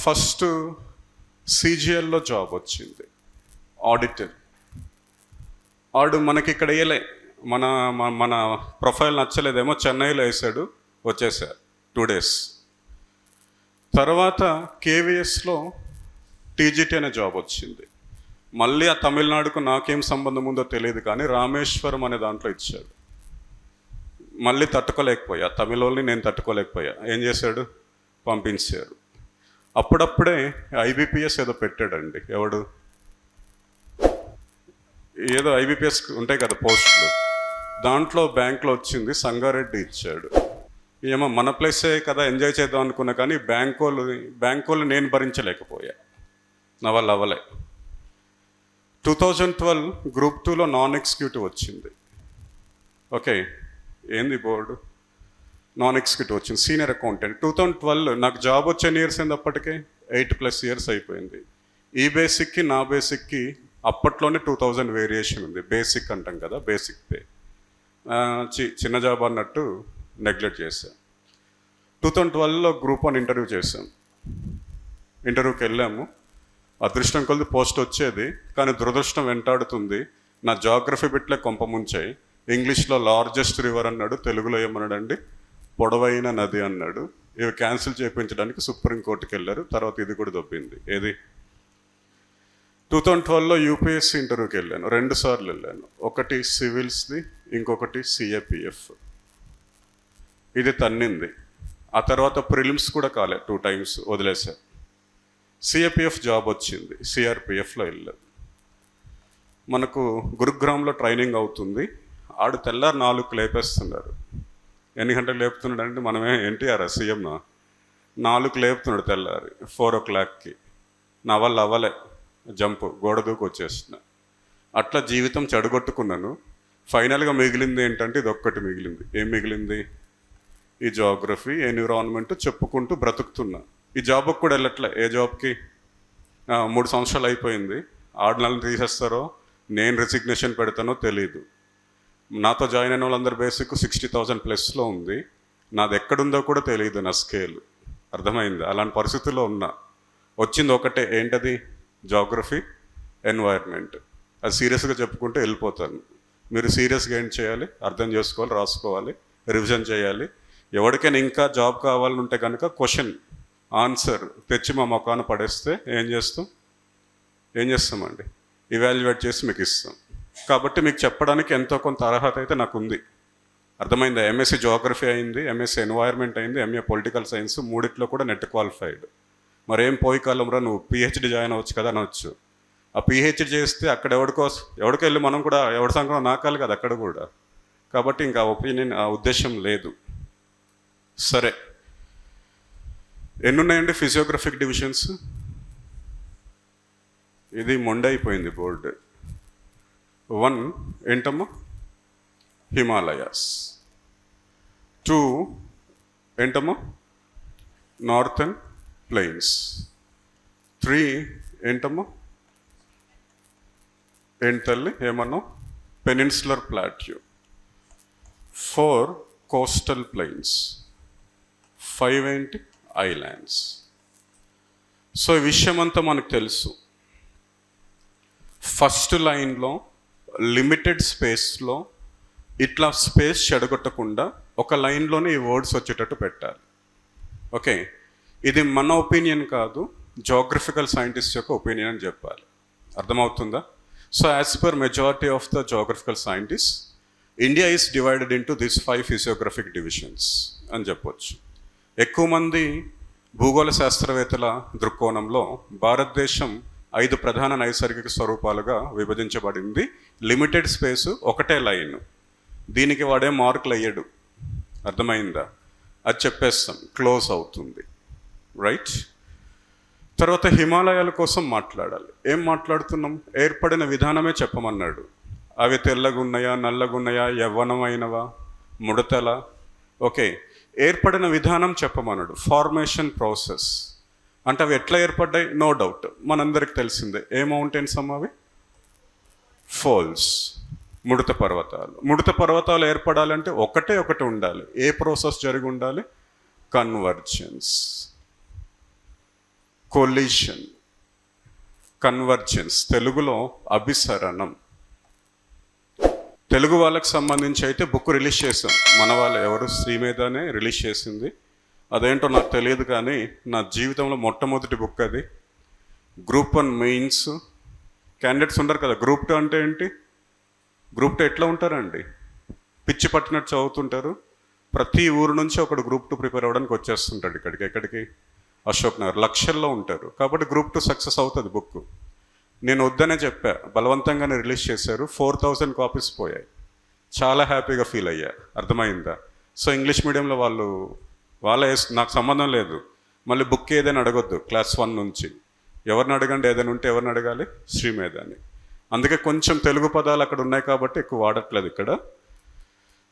Speaker 1: ఫస్ట్ సిజిఎల్లో జాబ్ వచ్చింది, ఆడిటర్. ఆడు మనకి ఇక్కడ వేయలే, మన ప్రొఫైల్ నచ్చలేదేమో, చెన్నైలో వేసాడు, వచ్చేసారు 2 days. తర్వాత కేవీఎస్లో టీజీటీ అనే జాబ్ వచ్చింది. మళ్ళీ ఆ తమిళనాడుకు నాకేం సంబంధం ఉందో తెలియదు, కానీ రామేశ్వరం అనే దాంట్లో ఇచ్చాడు. మళ్ళీ తట్టుకోలేకపోయా, తమిళోళ్ళని నేను తట్టుకోలేకపోయా. ఏం చేశాడు? పంపించాడు. అప్పుడప్పుడే ఐబీపీఎస్ ఏదో పెట్టాడండి. ఎవడు? ఏదో ఐబీపీఎస్ ఉంటాయి కదా పోస్టులు, దాంట్లో బ్యాంక్లో వచ్చింది సంగారెడ్డి ఇచ్చాడు. ఏమో మన ప్లేసే కదా ఎంజాయ్ చేద్దాం అనుకున్నా, కానీ బ్యాంకోళ్ళు నేను భరించలేకపోయా, నా వల్ల అవ్వలే. 2012 గ్రూప్ 2లో నాన్ ఎగ్జిక్యూటివ్ వచ్చింది. ఓకే, ఏంది బోర్డు, నాన్ ఎగ్జిక్యూటివ్ వచ్చింది, సీనియర్ అకౌంటెంట్. 2012 నాకు జాబ్ వచ్చే ఇయర్స్ ఏంది అప్పటికే 8+ ఇయర్స్ అయిపోయింది. ఈ బేసిక్కి నా బేసిక్కి అప్పట్లోనే 2000 వేరియేషన్ ఉంది. బేసిక్ అంటాం కదా, బేసిక్ పే. చిన్న జాబ్ అన్నట్టు నెగ్లెక్ట్ చేశాను. 2012లో గ్రూప్ 1 ఇంటర్వ్యూ చేశాం. ఇంటర్వ్యూకి వెళ్ళాము. అదృష్టం కొద్ది పోస్ట్ వచ్చేది, కానీ దురదృష్టం వెంటాడుతుంది. నా జాగ్రఫీ బిట్లే కొంప ముంచాయి. ఇంగ్లీష్లో లార్జెస్ట్ రివర్ అన్నాడు, తెలుగులో ఏమన్నాడండి, పొడవైన నది అన్నాడు. ఇవి క్యాన్సిల్ చేయించడానికి సుప్రీంకోర్టుకి వెళ్ళారు. తర్వాత ఇది కూడా దొబ్బింది. ఏది 2012లో యూపీఎస్సీ ఇంటర్వ్యూకి వెళ్ళాను, 2 సార్లు వెళ్ళాను. ఒకటి సివిల్స్ది, ఇంకొకటి సిఏపిఎఫ్. ఇది తన్నింది. ఆ తర్వాత ప్రిలిమ్స్ కూడా కాలే, 2 టైమ్స్ వదిలేశాను. సిఏపిఎఫ్ జాబ్ వచ్చింది, సిఆర్పిఎఫ్లో వెళ్ళాను. మనకు గురుగ్రామ్లో ట్రైనింగ్ అవుతుంది. ఆడు తెల్లారు 4కు లేపేస్తున్నారు. ఎన్ని గంటలు లేపుతున్నాడు అంటే మనమే ఎన్టీఆర్ సీఎం 4కు లేపుతున్నాడు తెల్లారి 4 o'clockకి. నా వల్ల అవ్వలే, జంప్ గోడ దూకు వచ్చేసిన. అట్లా జీవితం చెడగొట్టుకున్నాను. ఫైనల్గా మిగిలింది ఏంటంటే ఇదొక్కటి మిగిలింది. ఏం మిగిలింది? ఈ జాగ్రఫీ, ఎన్విరాన్మెంట్ చెప్పుకుంటూ బ్రతుకుతున్నా. ఈ జాబ్కి కూడా వెళ్ళట్లే. ఏ జాబ్కి 3 సంవత్సరాలు అయిపోయింది. 6 నెలలు తీసేస్తారో నేను రెసిగ్నేషన్ పెడతానో తెలీదు. నాతో జాయిన్ అయిన వాళ్ళందరూ బేసిక్ 60,000+ ఉంది. నాది ఎక్కడుందో కూడా తెలియదు, నా స్కేల్. అర్థమైంది? అలాంటి పరిస్థితుల్లో ఉన్నా. వచ్చింది ఒకటే, ఏంటది? Geography, environment. అది సీరియస్గా చెప్పుకుంటే వెళ్ళిపోతాను. మీరు సీరియస్గా ఏం చేయాలి? అర్థం చేసుకోవాలి, రాసుకోవాలి, రివిజన్ చేయాలి. ఎవరికైనా ఇంకా జాబ్ కావాలని ఉంటే కనుక క్వశ్చన్ ఆన్సర్ తెచ్చి మా మొఖాన పడేస్తే ఏం చేస్తామండి? ఇవాల్యుయేట్ చేసి మీకు ఇస్తాం. కాబట్టి మీకు చెప్పడానికి ఎంతో కొంత అర్హత అయితే నాకు ఉంది. అర్థమైందా? ఎంఎస్సీ జోగ్రఫీ అయింది, ఎంఎస్సీ ఎన్వైర్న్మెంట్ అయింది, ఎంఏ పొలిటికల్ సైన్స్, 3 కూడా నెట్ క్వాలిఫైడ్. మరేం పోయి కాలంలో నువ్వు పిహెచ్డి జాయిన్ అవ్వచ్చు కదా అనవచ్చు. ఆ పిహెచ్డి చేస్తే అక్కడ ఎవడికి వెళ్ళి మనం కూడా ఎవరి సంఘం నాకాలి కదా అక్కడ కూడా. కాబట్టి ఇంకా ఒపీనియన్, ఆ ఉద్దేశం లేదు. సరే, ఎన్నున్నాయండి ఫిజియోగ్రఫిక్ డివిజన్స్? ఇది మొండైపోయింది బోర్డు. 1 ఏంటమ్మా? హిమాలయాస్. 2 ఏంటమ్మా? Northern plains. 3 ఏంటమ్మా? ఏంటి తల్లి ఏమన్నావు? Peninsular plateau. 4 coastal plains. 5 ఏంటి? ఐలాండ్స్. సో ఈ విషయం అంతా మనకు తెలుసు. ఫస్ట్ లైన్లో లిమిటెడ్ స్పేస్లో ఇట్లా స్పేస్ చెడగొట్టకుండా ఒక లైన్లోనే ఈ వర్డ్స్ వచ్చేటట్టు పెట్టాలి. ఓకే, ఇది మన ఒపీనియన్ కాదు, జోగ్రఫికల్ సైంటిస్ట్ యొక్క ఒపీనియన్ అని చెప్పాలి. అర్థమవుతుందా? So as per majority of the geographical scientist, India is divided into this 5 physiographic divisions అని చెప్పొచ్చు. ఎక్కువ మంది భూగోళ శాస్త్రవేత్తల దృక్కోణంలో భారతదేశం 5 ప్రధాన నైసర్గిక స్వరూపాలుగా విభజించబడింది. లిమిటెడ్ స్పేసు, ఒకటే లైన్. దీనికి వాడే మార్కులు అయ్యాడు. అర్థమైందా? అది చెప్పేస్తాం, క్లోజ్ అవుతుంది. రైట్. తర్వాత హిమాలయాల కోసం మాట్లాడాలి. ఏం మాట్లాడుతున్నాం? ఏర్పడిన విధానమే చెప్పమన్నాడు. అవి తెల్లగున్నాయా, నల్లగున్నాయా, యవ్వనమైనవా, ముడతల? ఓకే, ఏర్పడిన విధానం చెప్పమన్నాడు. ఫార్మేషన్ ప్రాసెస్ అంటే అవి ఎట్లా ఏర్పడ్డాయి? నో డౌట్ మనందరికి తెలిసిందే. ఏ మౌంటైన్స్ అమ్మ అవి? ఫాల్స్, ముడత పర్వతాలు. ముడత పర్వతాలు ఏర్పడాలంటే ఒకటి ఉండాలి. ఏ ప్రాసెస్ జరిగి ఉండాలి? కన్వర్జెన్స్, కొలిషన్, కన్వర్జెన్స్, తెలుగులో అభిసరణం. తెలుగు వాళ్ళకి సంబంధించి అయితే బుక్ రిలీజ్ చేసాం. మన వాళ్ళు ఎవరు, శ్రీమేధనే రిలీజ్ చేసింది. అదేంటో నాకు తెలియదు, కానీ నా జీవితంలో మొట్టమొదటి బుక్ అది. గ్రూప్ 1 మెయిన్స్ క్యాండిడేట్స్ ఉంటారు కదా. గ్రూప్ 2 అంటే ఏంటి? గ్రూప్ 2 ఎట్లా ఉంటారండి? పిచ్చి పట్టినట్టు చదువుతుంటారు. ప్రతి ఊరు నుంచి ఒకడు గ్రూప్ 2 ప్రిపేర్ అవ్వడానికి వచ్చేస్తుంటాడు ఇక్కడికి. ఎక్కడికి? అశోక్ నగర్. లక్షల్లో ఉంటారు. కాబట్టి గ్రూప్ 2 సక్సెస్ అవుతుంది బుక్. నేను వద్దనే చెప్పా, బలవంతంగానే రిలీజ్ చేశారు. 4,000 కాపీస్ పోయాయి. చాలా హ్యాపీగా ఫీల్ అయ్యా. అర్థమైందా? సో ఇంగ్లీష్ మీడియంలో వాళ్ళ నాకు సంబంధం లేదు. మళ్ళీ బుక్ ఏదైనా అడగొద్దు క్లాస్ 1 నుంచి. ఎవరిని అడగండి, ఏదైనా ఉంటే ఎవరిని అడగాలి? శ్రీమేధాని. అందుకే కొంచెం తెలుగు పదాలు అక్కడ ఉన్నాయి కాబట్టి ఎక్కువ వాడట్లేదు ఇక్కడ.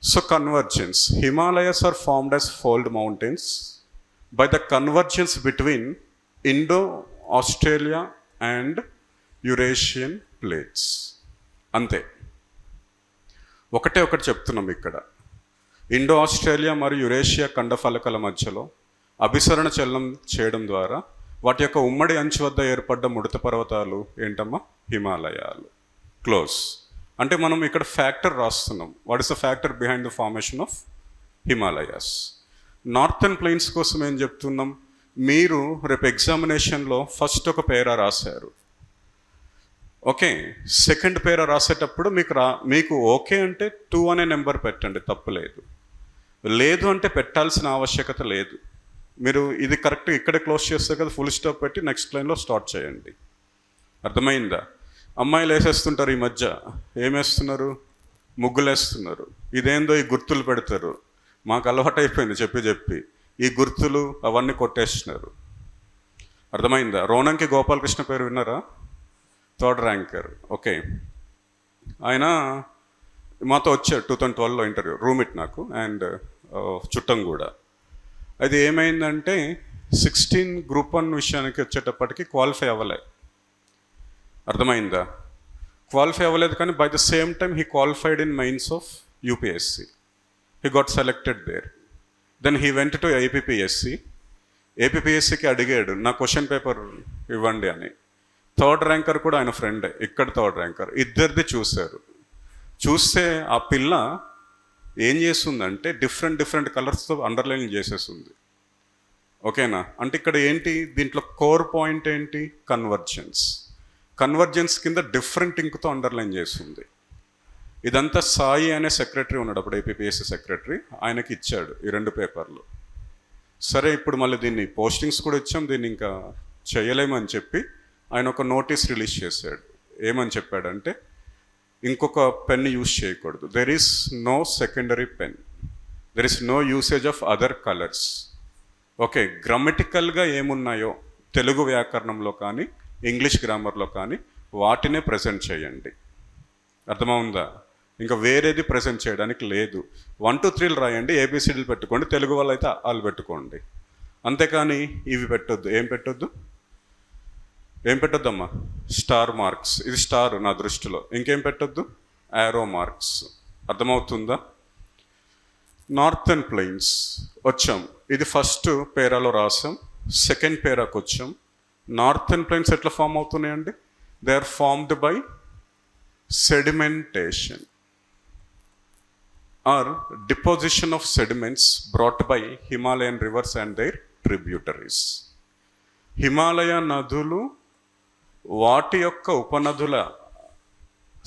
Speaker 1: So convergence. Himalayas are formed as fold mountains by the convergence between Indo Australia and Eurasian plates. అంతే, ఒకటి చెప్తున్నాం ఇక్కడ. ఇండో ఆస్ట్రేలియా మరియు యురేషియా ఖండఫలకల మధ్యలో అభిసరణ చలనం చేయడం ద్వారా వాటి యొక్క ఉమ్మడి అంచు వద్ద ఏర్పడ్డ ముడత పర్వతాలు ఏంటమ్మా? హిమాలయాలు. క్లోజ్. అంటే మనం ఇక్కడ ఫ్యాక్టర్ రాస్తున్నాం. What is the factor behind the formation of Himalayas? Northern plains కోసం ఏం చెప్తున్నాం? మీరు రేపు ఎగ్జామినేషన్లో ఫస్ట్ ఒక పేరా రాశారు, ఓకే. సెకండ్ పేరా రాసేటప్పుడు మీకు ఓకే అంటే 2 అనే నెంబర్ పెట్టండి, తప్పులేదు. లేదు అంటే పెట్టాల్సిన ఆవశ్యకత లేదు. మీరు ఇది కరెక్ట్ ఇక్కడే క్లోజ్ చేస్తే కదా, ఫుల్ స్టాప్ పెట్టి నెక్స్ట్ లైన్లో స్టార్ట్ చేయండి. అర్థమైందా? అమ్మాయిలు వేసేస్తుంటారు ఈ మధ్య. ఏమేస్తున్నారు? ముగ్గులు వేస్తున్నారు. ఇదేందో ఈ గుర్తులు పెడతారు. మాకు అలవాటు అయిపోయింది చెప్పి ఈ గుర్తులు అవన్నీ కొట్టేస్తున్నారు. అర్థమైందా? రోనంకి గోపాలకృష్ణ పేరు విన్నారా? 3rd ranker, okay. ఆయన మాతో వచ్చాడు 2012లో ఇంటర్వ్యూ, రూమిట్ నాకు అండ్ చుట్టం కూడా. అది ఏమైందంటే 16 గ్రూప్ 1 విషయానికి వచ్చేటప్పటికి క్వాలిఫై అవ్వలే. అర్థమైందా? క్వాలిఫై అవ్వలేదు, కానీ by the same time he qualified in mains of UPSC. He got selected there. Then he went to APPSC. ఏపీపీఎస్సికి అడిగాడు, నా క్వశ్చన్ పేపర్ ఇవ్వండి అని. 3rd ర్యాంకర్ కూడా ఆయన ఫ్రెండే, ఇక్కడ 3rd ర్యాంకర్. ఇద్దరిది చూశారు. చూస్తే ఆ పిల్ల ఏం చేస్తుందంటే డిఫరెంట్ కలర్స్తో అండర్లైన్ చేసేస్తుంది, ఓకేనా? అంటే ఇక్కడ ఏంటి, దీంట్లో కోర్ పాయింట్ ఏంటి? కన్వర్జెన్స్ కింద డిఫరెంట్ ఇంక్తో అండర్లైన్ చేస్తుంది. ఇదంతా సాయి అనే సెక్రటరీ ఉన్నాడు అప్పుడు, ఏపీపీఎస్సీ సెక్రటరీ. ఆయనకి ఇచ్చాడు ఈ 2 పేపర్లు. సరే, ఇప్పుడు మళ్ళీ దీన్ని పోస్టింగ్స్ కూడా ఇచ్చాం, దీన్ని ఇంకా చేయలేమని చెప్పి ఆయన ఒక నోటీస్ రిలీజ్ చేశాడు. ఏమని చెప్పాడంటే, ఇంకొక పెన్ యూజ్ చేయకూడదు. There is no secondary pen, there is no usage of other colours. Okay, గ్రామటికల్గా ఏమున్నాయో తెలుగు వ్యాకరణంలో కానీ ఇంగ్లీష్ గ్రామర్లో కానీ వాటినే ప్రజెంట్ చేయండి. అర్థమవుందా? ఇంకా వేరేది ప్రజెంట్ చేయడానికి లేదు. 1 2 3 రాయండి, ఏబిసిడీలు పెట్టుకోండి, తెలుగు వాళ్ళు అయితే వాళ్ళు పెట్టుకోండి. అంతేకాని ఇవి పెట్టొద్దు. ఏం పెట్టొద్దమ్మా? Star marks. ఇది స్టార్ నా దృష్టిలో. ఇంకేం పెట్టొద్దు? Arrow marks. అర్థమవుతుందా? నార్థన్ ప్లెయిన్స్ వచ్చాం. ఇది ఫస్ట్ పేరాలో రాసాం. సెకండ్ పేరాకు వచ్చాం. నార్థన్ ప్లెయిన్స్ ఎట్లా ఫామ్ అవుతున్నాయండి? They are formed by sedimentation or deposition of sediments brought by Himalayan rivers and their tributaries. Himalaya నదులు వాటి యొక్క ఉపనదుల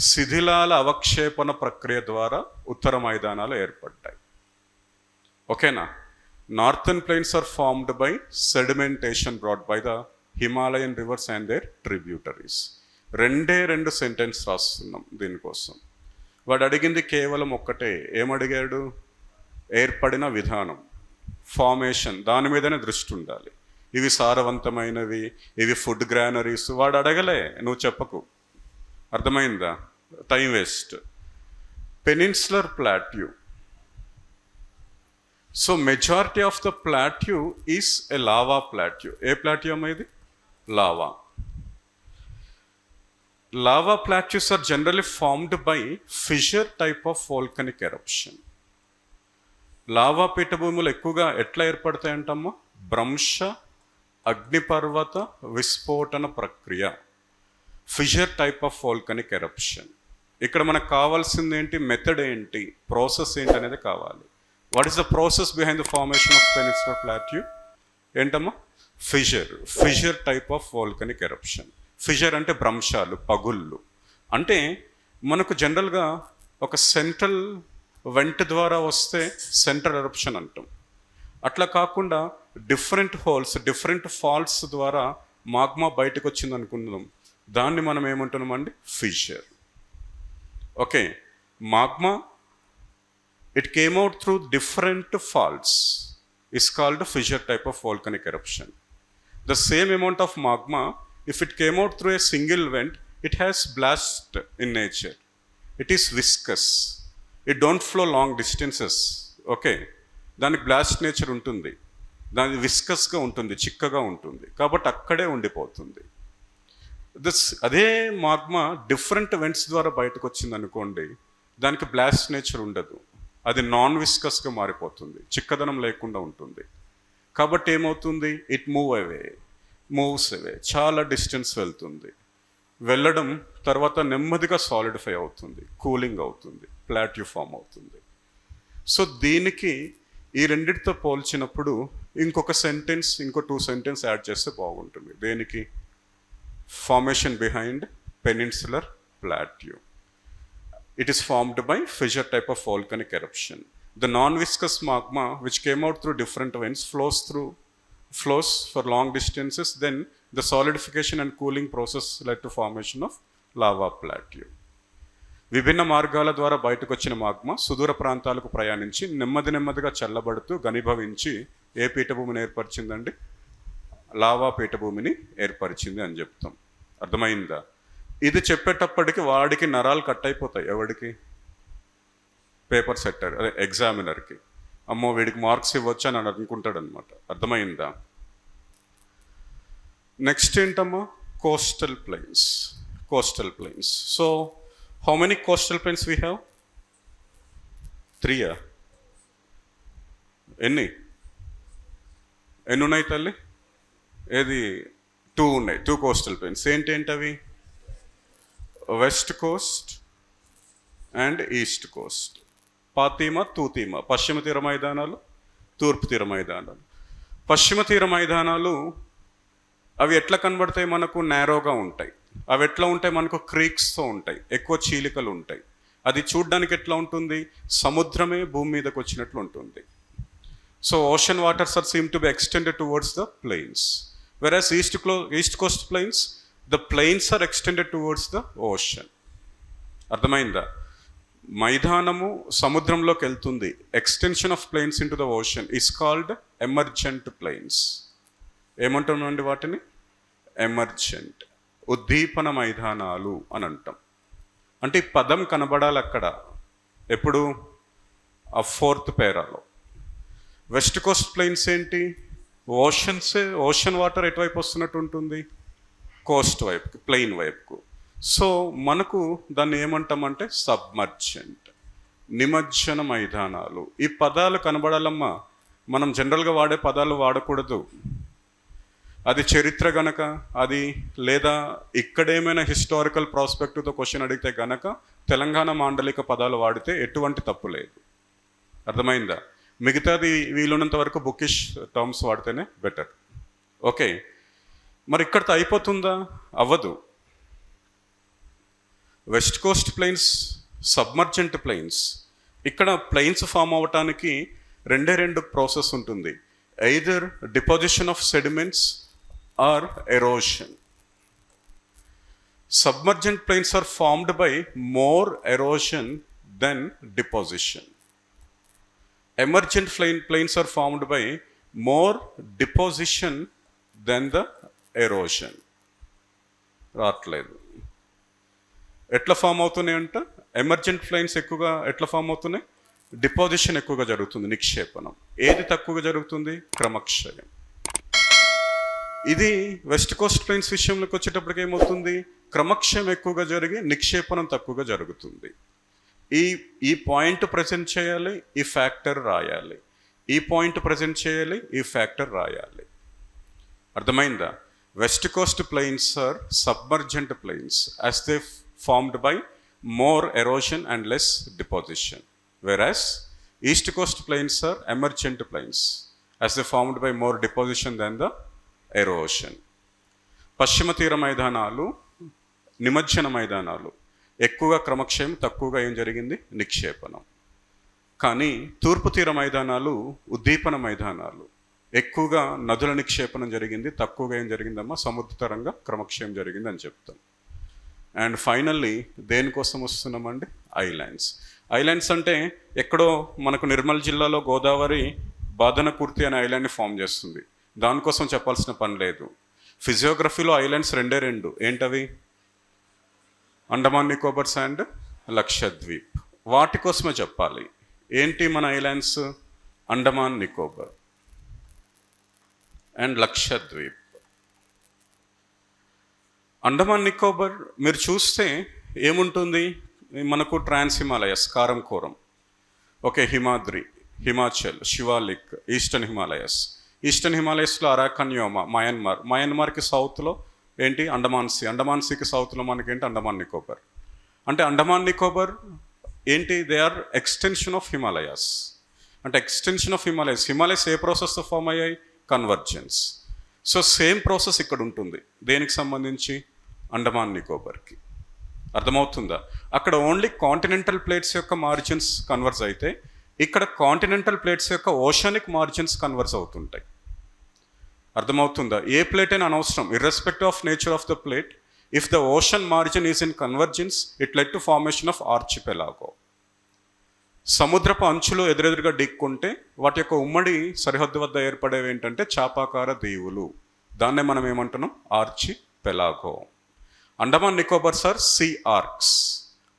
Speaker 1: శిథిలాల అవక్షేపణ ప్రక్రియ ద్వారా ఉత్తర మైదానాలు ఏర్పడ్డాయి, ఓకేనా? Northern plains are formed by sedimentation brought by the Himalayan rivers and their tributaries. 2 sentence రాస్తున్నాం దీనికోసం. వాడు అడిగింది కేవలం ఒక్కటే. ఏమడిగాడు? ఏర్పడిన విధానం, ఫార్మేషన్, దాని మీదనే దృష్టి ఉండాలి. ఇవి సారవంతమైనవి, ఇవి ఫుడ్ గ్రానరీస్ వాడు అడగలే, నువ్వు చెప్పకు. అర్థమైందా? Time waste. Peninsular plateau. So majority of the plateau is a lava plateau. A plateau అమ్మా ఇది? Lava. Lava plateaus are generally formed by fissure type of volcanic eruption. Lava పీఠభూములు ఎక్కువగా ఎట్లా ఏర్పడతాయంటమ్మా? భ్రంశ అగ్నిపర్వత విస్ఫోటన ప్రక్రియ, fissure type of volcanic eruption. ఇక్కడ మనకు కావాల్సింది ఏంటి? మెథడ్ ఏంటి, ప్రాసెస్ ఏంటి అనేది కావాలి. What is the process behind the formation of peninsular plateau? ఏంటమ్మా? Fissure type of volcanic eruption. Fissure అంటే భ్రంశాలు, పగుళ్ళు. అంటే మనకు జనరల్గా ఒక సెంట్రల్ వెంట్ ద్వారా వస్తే సెంట్రల్ ఎరప్షన్ అంటాం. అట్లా కాకుండా డిఫరెంట్ హోల్స్, డిఫరెంట్ ఫాల్ట్స్ ద్వారా మాగ్మా బయటకు వచ్చింది అనుకుందాం, దాన్ని మనం ఏమంటున్నామండి? Fissure. Okay, magma It came out through different faults. It's called a fissure type of volcanic eruption. The same amount of magma, if it came out through a single vent, it has blast in nature. It is viscous. It don't flow long distances. Okay, దానికి blast nature ఉంటుంది, దాని విస్కస్గా ఉంటుంది, చిక్కగా ఉంటుంది, కాబట్టి అక్కడే ఉండిపోతుంది. అదే మాగ్మా డిఫరెంట్ వెంట్స్ ద్వారా బయటకు వచ్చింది అనుకోండి, దానికి బ్లాస్ట్ నేచర్ ఉండదు, అది నాన్ విస్కస్గా మారిపోతుంది, చిక్కదనం లేకుండా ఉంటుంది. కాబట్టి ఏమవుతుంది, ఇట్ మూవ్స్ అవే, చాలా డిస్టెన్స్ వెళ్తుంది. వెళ్ళడం తర్వాత నెమ్మదిగా సాలిడిఫై అవుతుంది, కూలింగ్ అవుతుంది, ప్లాట్యూ ఫామ్ అవుతుంది. సో దీనికి ఈ రెండింటితో పోల్చినప్పుడు ఇంకొక సెంటెన్స్, ఇంకో 2 సెంటెన్స్ యాడ్ చేస్తే బాగుంటుంది. దేనికి? Formation behind peninsular plateau. It is formed by fissure type of volcanic eruption. The non-viscous magma which came out through different vents flows for long distances. Then the solidification and cooling process led to formation of lava plateau. విభిన్న మార్గాల ద్వారా బయటకు వచ్చిన magma సుదూర ప్రాంతాలకు ప్రయాణించి నెమ్మదిగా చల్లబడుతూ ఘనీభవించి ఏ పీఠభూమిని ఏర్పరిచిందండి? Lava పీఠభూమిని ఏర్పరిచింది అని చెప్తాం. అర్థమైందా? ఇది చెప్పేటప్పటికి వాడికి నరాలు కట్ అయిపోతాయి. ఎవడికి? పేపర్ సెట్టర్, అదే ఎగ్జామినర్కి. అమ్మో వీడికి మార్క్స్ ఇవ్వచ్చు అని అనుకుంటాడు అనమాట. అర్థమైందా? నెక్స్ట్ ఏంటమ్మా? Coastal plains. So how many coastal plains we have? 3. ఎన్ని ఉన్నాయి తల్లి? ఏది? 2 ఉన్నాయి. 2 కోస్టల్ ప్లెయిన్స్. ఏంటి అవి? West coast and east coast. పాతీమ, తూతీమ. పశ్చిమ తీర మైదానాలు, తూర్పు తీర మైదానాలు. పశ్చిమ తీర మైదానాలు అవి ఎట్లా కనబడతాయి మనకు? నేరోగా ఉంటాయి. అవి ఎట్లా ఉంటాయి మనకు? క్రీక్స్తో ఉంటాయి, ఎక్కువ చీలికలు ఉంటాయి. అది చూడ్డానికి ఎట్లా ఉంటుంది? సముద్రమే భూమి మీదకి వచ్చినట్లు ఉంటుంది. So ocean waters are seem to be extended towards the plains. Whereas east coast plains, the plains are extended towards the ocean. అర్థమైందా? మైదానము సముద్రంలోకి వెళ్తుంది. Extension of plains into the ocean is called emergent plains. ఏమంటామండి వాటిని? Emergent, ఉద్దీపన మైదానాలు అని అంటాం. అంటే ఈ పదం కనబడాలి అక్కడ. ఎప్పుడు? ఆ 4th పేరాలో. వెస్ట్ కోస్ట్ ప్లెయిన్స్ ఏంటి? ఓషన్ వాటర్ ఎటువైపు వస్తున్నట్టు ఉంటుంది? కోస్ట్ వైపుకి, ప్లెయిన్ వైపుకు. సో మనకు దాన్ని ఏమంటామంటే సబ్మర్జెంట్, నిమజ్జన మైదానాలు. ఈ పదాలు కనబడాలమ్మా. మనం జనరల్గా వాడే పదాలు వాడకూడదు. అది చరిత్ర గనక, అది లేదా ఇక్కడేమైనా హిస్టారికల్ ప్రాస్పెక్టివ్తో క్వశ్చన్ అడిగితే గనక తెలంగాణ మాండలిక పదాలు వాడితే ఎటువంటి తప్పు లేదు. అర్థమైందా? మిగతాది వీలున్నంత వరకు బుకిష్ టర్మ్స్ వాడితేనే బెటర్. ఓకే, మరి ఇక్కడితో అయిపోతుందా? అవ్వదు. West coast plains submergent plains. ఇక్కడ ప్లెయిన్స్ ఫామ్ అవ్వటానికి 2 ప్రాసెస్ ఉంటుంది. Either deposition of sediments or erosion. Submergent plains are formed by more erosion then deposition. Emergent plains are formed by more deposition then the erosion. రావట్లేదు. ఎట్లా form అవుతున్నాయి అంటే, emergent plains ఎక్కువగా ఎట్లా form అవుతున్నాయి? Deposition ఎక్కువగా జరుగుతుంది, నిక్షేపణం. ఏది తక్కువగా జరుగుతుంది? క్రమక్షయం. ఇది వెస్ట్ కోస్ట్ ప్లెయిన్స్ విషయంలోకి వచ్చేటప్పటికి ఏమవుతుంది? క్రమక్షయం ఎక్కువగా జరిగి నిక్షేపణం తక్కువగా జరుగుతుంది. ఈ పాయింట్ ప్రజెంట్ చేయాలి, ఈ ఫ్యాక్టర్ రాయాలి. ఈ పాయింట్ ప్రజెంట్ చేయాలి, ఈ ఫ్యాక్టర్ రాయాలి. అర్థమైందా? West coast plains are submergent plains as they formed by more erosion and less deposition, whereas east coast plains are emergent plains as they formed by more deposition than the erosion. పశ్చిమ తీర మైదానాలు నిమజ్జన మైదానాలు. ఎక్కువగా క్రమక్షయం, తక్కువగా ఏం జరిగింది? నిక్షేపణం. కానీ తూర్పు తీర మైదానాలు ఉద్దీపన మైదానాలు. ఎక్కువగా నదుల నిక్షేపణం జరిగింది, తక్కువగా ఏం జరిగిందమ్మా? సముద్ర తరంగా క్రమక్షయం జరిగింది అని చెప్తాం. అండ్ ఫైనల్లీ దేనికోసం వస్తున్నామండి? ఐలాండ్స్. ఐలాండ్స్ అంటే ఎక్కడో మనకు నిర్మల్ జిల్లాలో గోదావరి బాదనకుర్తి అనే ఐలాండ్ని ఫామ్ చేస్తుంది. దానికోసం చెప్పాల్సిన పని లేదు. ఫిజియోగ్రఫీలో ఐలాండ్స్ రెండు ఏంటవి? అండమాన్ నికోబార్స్ అండ్ లక్షద్వీప్. వాటి కోసమే చెప్పాలి. ఏంటి మన ఐలాండ్స్? అండమాన్ నికోబార్ అండ్ లక్షద్వీప్. అండమాన్ నికోబార్ మీరు చూస్తే ఏముంటుంది? మనకు ట్రాన్స్ హిమాలయస్, కారంకోరం, ఓకే, హిమాద్రి, హిమాచల్, శివాలిక్, ఈస్టర్న్ హిమాలయస్లో అరాకన్యోమా, మయన్మార్కి సౌత్లో ఏంటి? అండమాన్ సీకి సౌత్లో మనకేంటి? అండమాన్ నికోబార్. అంటే అండమాన్ నికోబార్ ఏంటి? They are extension of Himalayas. అంటే ఎక్స్టెన్షన్ ఆఫ్ హిమాలయస్ ఏ ప్రాసెస్తో ఫామ్ అయ్యాయి? కన్వర్జెన్స్. సో సేమ్ ప్రాసెస్ ఇక్కడ ఉంటుంది. దేనికి సంబంధించి? అండమాన్ నికోబార్కి. అర్థమవుతుందా? అక్కడ ఓన్లీ కాంటినెంటల్ ప్లేట్స్ యొక్క మార్జిన్స్ కన్వర్స్ అయితే, ఇక్కడ కాంటినెంటల్ ప్లేట్స్ యొక్క ఓషనిక్ మార్జిన్స్ కన్వర్స్ అవుతుంటాయి. అర్థమవుతుందా? ఏ ప్లేట్ అయినా అనవసరం, irrespective of nature of the plate, if the ocean margin is in convergence it led to formation of archipelago. సముద్రపు అంచులు ఎదురెదురుగా ఢీక్కుంటే వాటి యొక్క ఉమ్మడి సరిహద్దు వద్ద ఏర్పడేవి ఏంటంటే చాపాకార దీవులు. దాన్నే మనం ఏమంటున్నాం? Archipelago. Andaman Nicobars are sea arcs,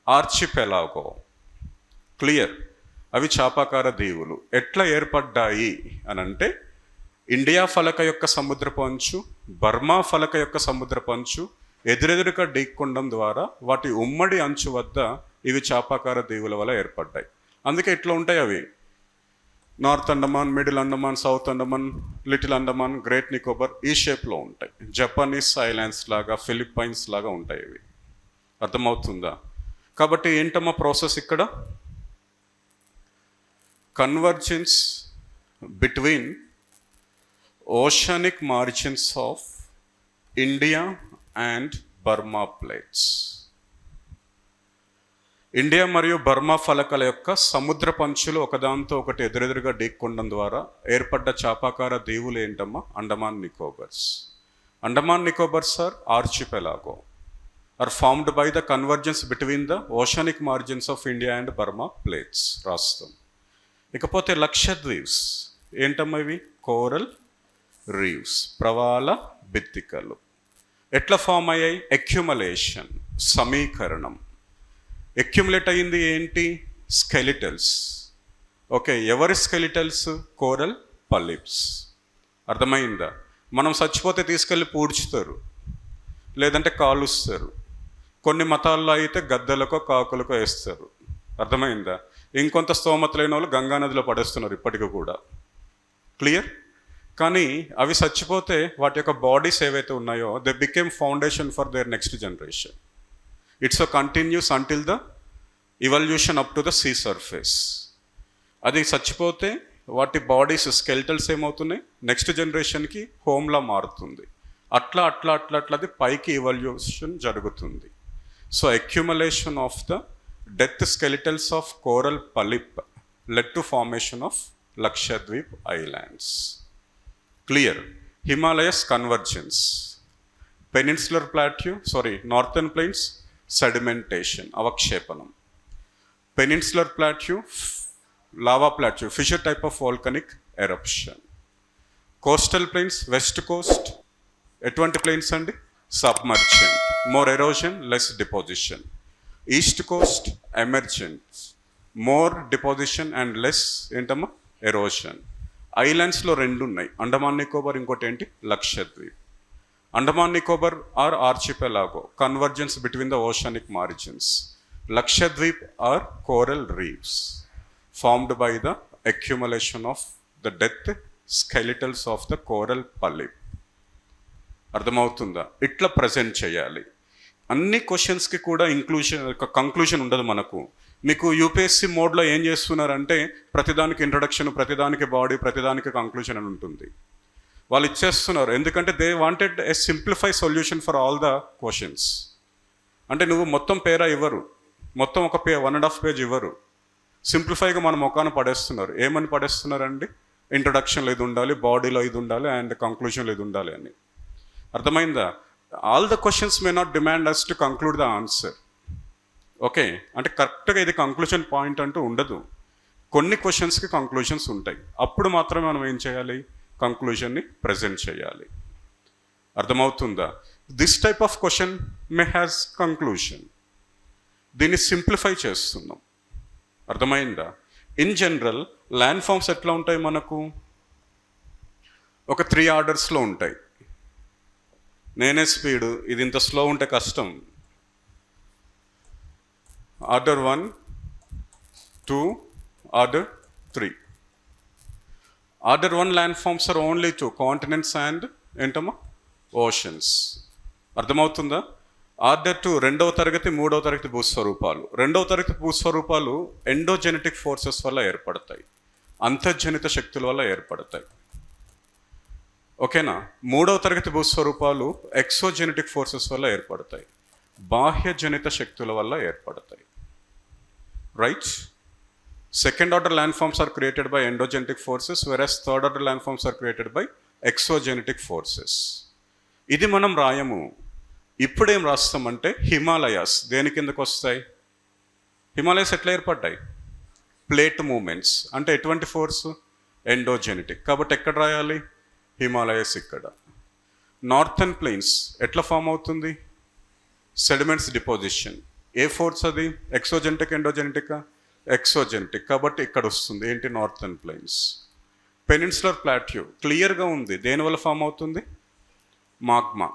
Speaker 1: archipelago. Clear? అవి చాపాకార దీవులు. ఎట్లా ఏర్పడ్డాయి అని అంటే, ఇండియా ఫలక యొక్క సముద్రపు అంచు, బర్మా ఫలక యొక్క సముద్రపు అంచు ఎదురెదురుగా ఢీక్కొనడం ద్వారా వాటి ఉమ్మడి అంచు వద్ద ఇవి చాపాకార దీవుల వల్ల ఏర్పడ్డాయి. అందుకే ఇట్లా ఉంటాయి అవి. North Andaman, middle Andaman, south Andaman, little Andaman, great Nicobar ఈ షేప్లో ఉంటాయి. జపనీస్ ఐలాండ్స్ లాగా, ఫిలిప్పైన్స్ లాగా ఉంటాయి ఇవి. అర్థమవుతుందా? కాబట్టి ఏంటమ్మా ప్రాసెస్ ఇక్కడ? Convergence between oceanic margins of India and Burma plates. India మరియు బర్మా ఫలకల యొక్క సముద్ర పంచులు ఒకదాంతో ఒకటి ఎదురెదురుగా ఢీక్కొనడం ద్వారా ఏర్పడ్డ చాపాకార దీవులు ఏంటమ్మా? Andaman Nicobars. Andaman Nicobars are archipelago, are formed by the convergence between the oceanic margins of India and Burma plates. రాస్తాం. ఇకపోతే లక్షద్వీప్స్ ఏంటమ్మా? ఇవి కోరల్ రీవ్స్, ప్రవాల బిత్తికలు. ఎట్లా ఫామ్ అయ్యాయి? అక్యుమలేషన్, సమీకరణం. అక్యుములేట్ అయ్యింది ఏంటి? స్కెలిటల్స్. ఓకే, ఎవరి స్కెలిటల్స్? కోరల్ పలిప్స్. అర్థమైందా? మనం చచ్చిపోతే తీసుకెళ్ళి పూడ్చుతారు, లేదంటే కాలుస్తారు. కొన్ని మతాల్లో అయితే గద్దలకో కాకులకో వేస్తారు. అర్థమైందా? ఇంకొంత స్తోమత లేని వాళ్ళు గంగానదిలో పడేస్తున్నారు ఇప్పటికీ కూడా. క్లియర్? కానీ అవి చచ్చిపోతే వాటి యొక్క బాడీస్ ఏవైతే ఉన్నాయో they became foundation for their next generation. It's a continuous until the evolution up to the see surface. అది చచ్చిపోతే వాటి బాడీస్, స్కెల్టల్స్ ఏమవుతున్నాయి? నెక్స్ట్ జనరేషన్కి హోమ్లా మారుతుంది. అట్లా అట్లా అట్లా అట్లా అది పైకి ఇవల్యూషన్ జరుగుతుంది. So accumulation of the death skeletals of coral polyp led to formation of Lakshadweep islands. Clear? Himalayas convergence, peninsular plateau, northern plains sedimentation, అవక్షేపణం. Peninsular plateau, lava plateau, fissure type of volcanic eruption. Coastal plains, west coast ఎటువంటి plains అండి? Submergent, more erosion less deposition. East coast emergent, more deposition and less ఏంటమ్మా? Erosion. ఐలాండ్స్లో రెండు ఉన్నాయి, అండమాన్ నికోబార్, ఇంకోటి ఏంటి? Lakshadweep. Andaman Nicobar are ఆర్చిపెలాగో, convergence between the oceanic margins. Lakshadweep are coral reefs formed by the accumulation of the death skeletals of the coral polyp. అర్థమవుతుందా? ఇట్లా present చేయాలి. అన్ని క్వశ్చన్స్కి కూడా కంక్లూషన్ ఉండదు మనకు. మీకు యూపీఎస్సీ మోడ్లో ఏం చేస్తున్నారంటే ప్రతిదానికి ఇంట్రొడక్షన్, ప్రతిదానికి బాడీ, ప్రతిదానికి కంక్లూషన్ అని ఉంటుంది. వాళ్ళు ఇచ్చేస్తున్నారు ఎందుకంటే they wanted a simplify solution for all the questions. అంటే నువ్వు మొత్తం పేరా ఇవ్వరు, మొత్తం ఒక 1.5 పేజ్ ఇవ్వరు, సింప్లిఫైగా మన మొఖాన్ని పడేస్తున్నారు. ఏమని పడేస్తున్నారండి? ఇంట్రొడక్షన్లో ఇది ఉండాలి, బాడీలో ఇది ఉండాలి, అండ్ కంక్లూషన్లో ఇది ఉండాలి అని. అర్థమైందా? All the questions may not demand us to conclude the answer. Okay, అంటే కరెక్ట్గా ఇది కంక్లూజన్ పాయింట్ అంటూ ఉండదు. కొన్ని క్వశ్చన్స్కి కంక్లూజన్స్ ఉంటాయి, అప్పుడు మాత్రమే మనం ఏం చేయాలి, కంక్లూజన్ని ప్రజెంట్ చేయాలి. అర్థమవుతుందా? This type of question May has conclusion. దీన్ని సింప్లిఫై చేస్తున్నాం. అర్థమైందా? ఇన్ జనరల్ ల్యాండ్ ఫామ్స్ ఎట్లా ఉంటాయి మనకు, ఒక 3 ఆర్డర్స్లో ఉంటాయి. నేనే స్పీడు, ఇది ఇంత స్లో ఉంటే కష్టం. Order 1, 2, order 3. Order 1 land forms are only 2 continents and ఏంటమ్మా, ఓషన్స్. అర్థమవుతుందా? ఆర్డర్ 2 రెండవ తరగతి 3వ తరగతి భూస్వరూపాలు. రెండవ తరగతి భూస్వరూపాలు ఎండోజెనెటిక్ ఫోర్సెస్ వల్ల ఏర్పడతాయి, అంతర్జనిత శక్తుల వల్ల ఏర్పడతాయి. ఓకేనా? 3వ తరగతి భూస్వరూపాలు ఎక్సోజెనెటిక్ ఫోర్సెస్ వల్ల ఏర్పడతాయి, బాహ్యజనిత శక్తుల వల్ల ఏర్పడతాయి. Right? Second order land forms are created by endogenetic forces, versus third order land forms are created by exogenetic forces. ఇది మనం రాయము. ఇప్పుడేం రాస్తామంటే హిమాలయాస్ దేని కిందకు వస్తాయి? హిమాలయాస్ ఎట్లా ఏర్పడ్డాయి? Plate movements. అంటే ఎటువంటి ఫోర్స్? ఎండోజెనెటిక్. కాబట్టి ఎక్కడ రాయాలి? హిమాలయాస్ ఇక్కడ. నార్థన్ ప్లెయిన్స్ ఎట్లా ఫామ్ అవుతుంది? Sediments deposition. ఏ ఫోర్స్ అది? ఎక్సోజెనెటిక్ ఎండోజెనెటిక్? ఎక్సోజెనెటిక్. కాబట్టి ఇక్కడ వస్తుంది ఏంటి? Northern plains. పెనిన్సులర్ ప్లాట్యూ క్లియర్గా ఉంది, దేనివల్ల ఫామ్ అవుతుంది? Magma,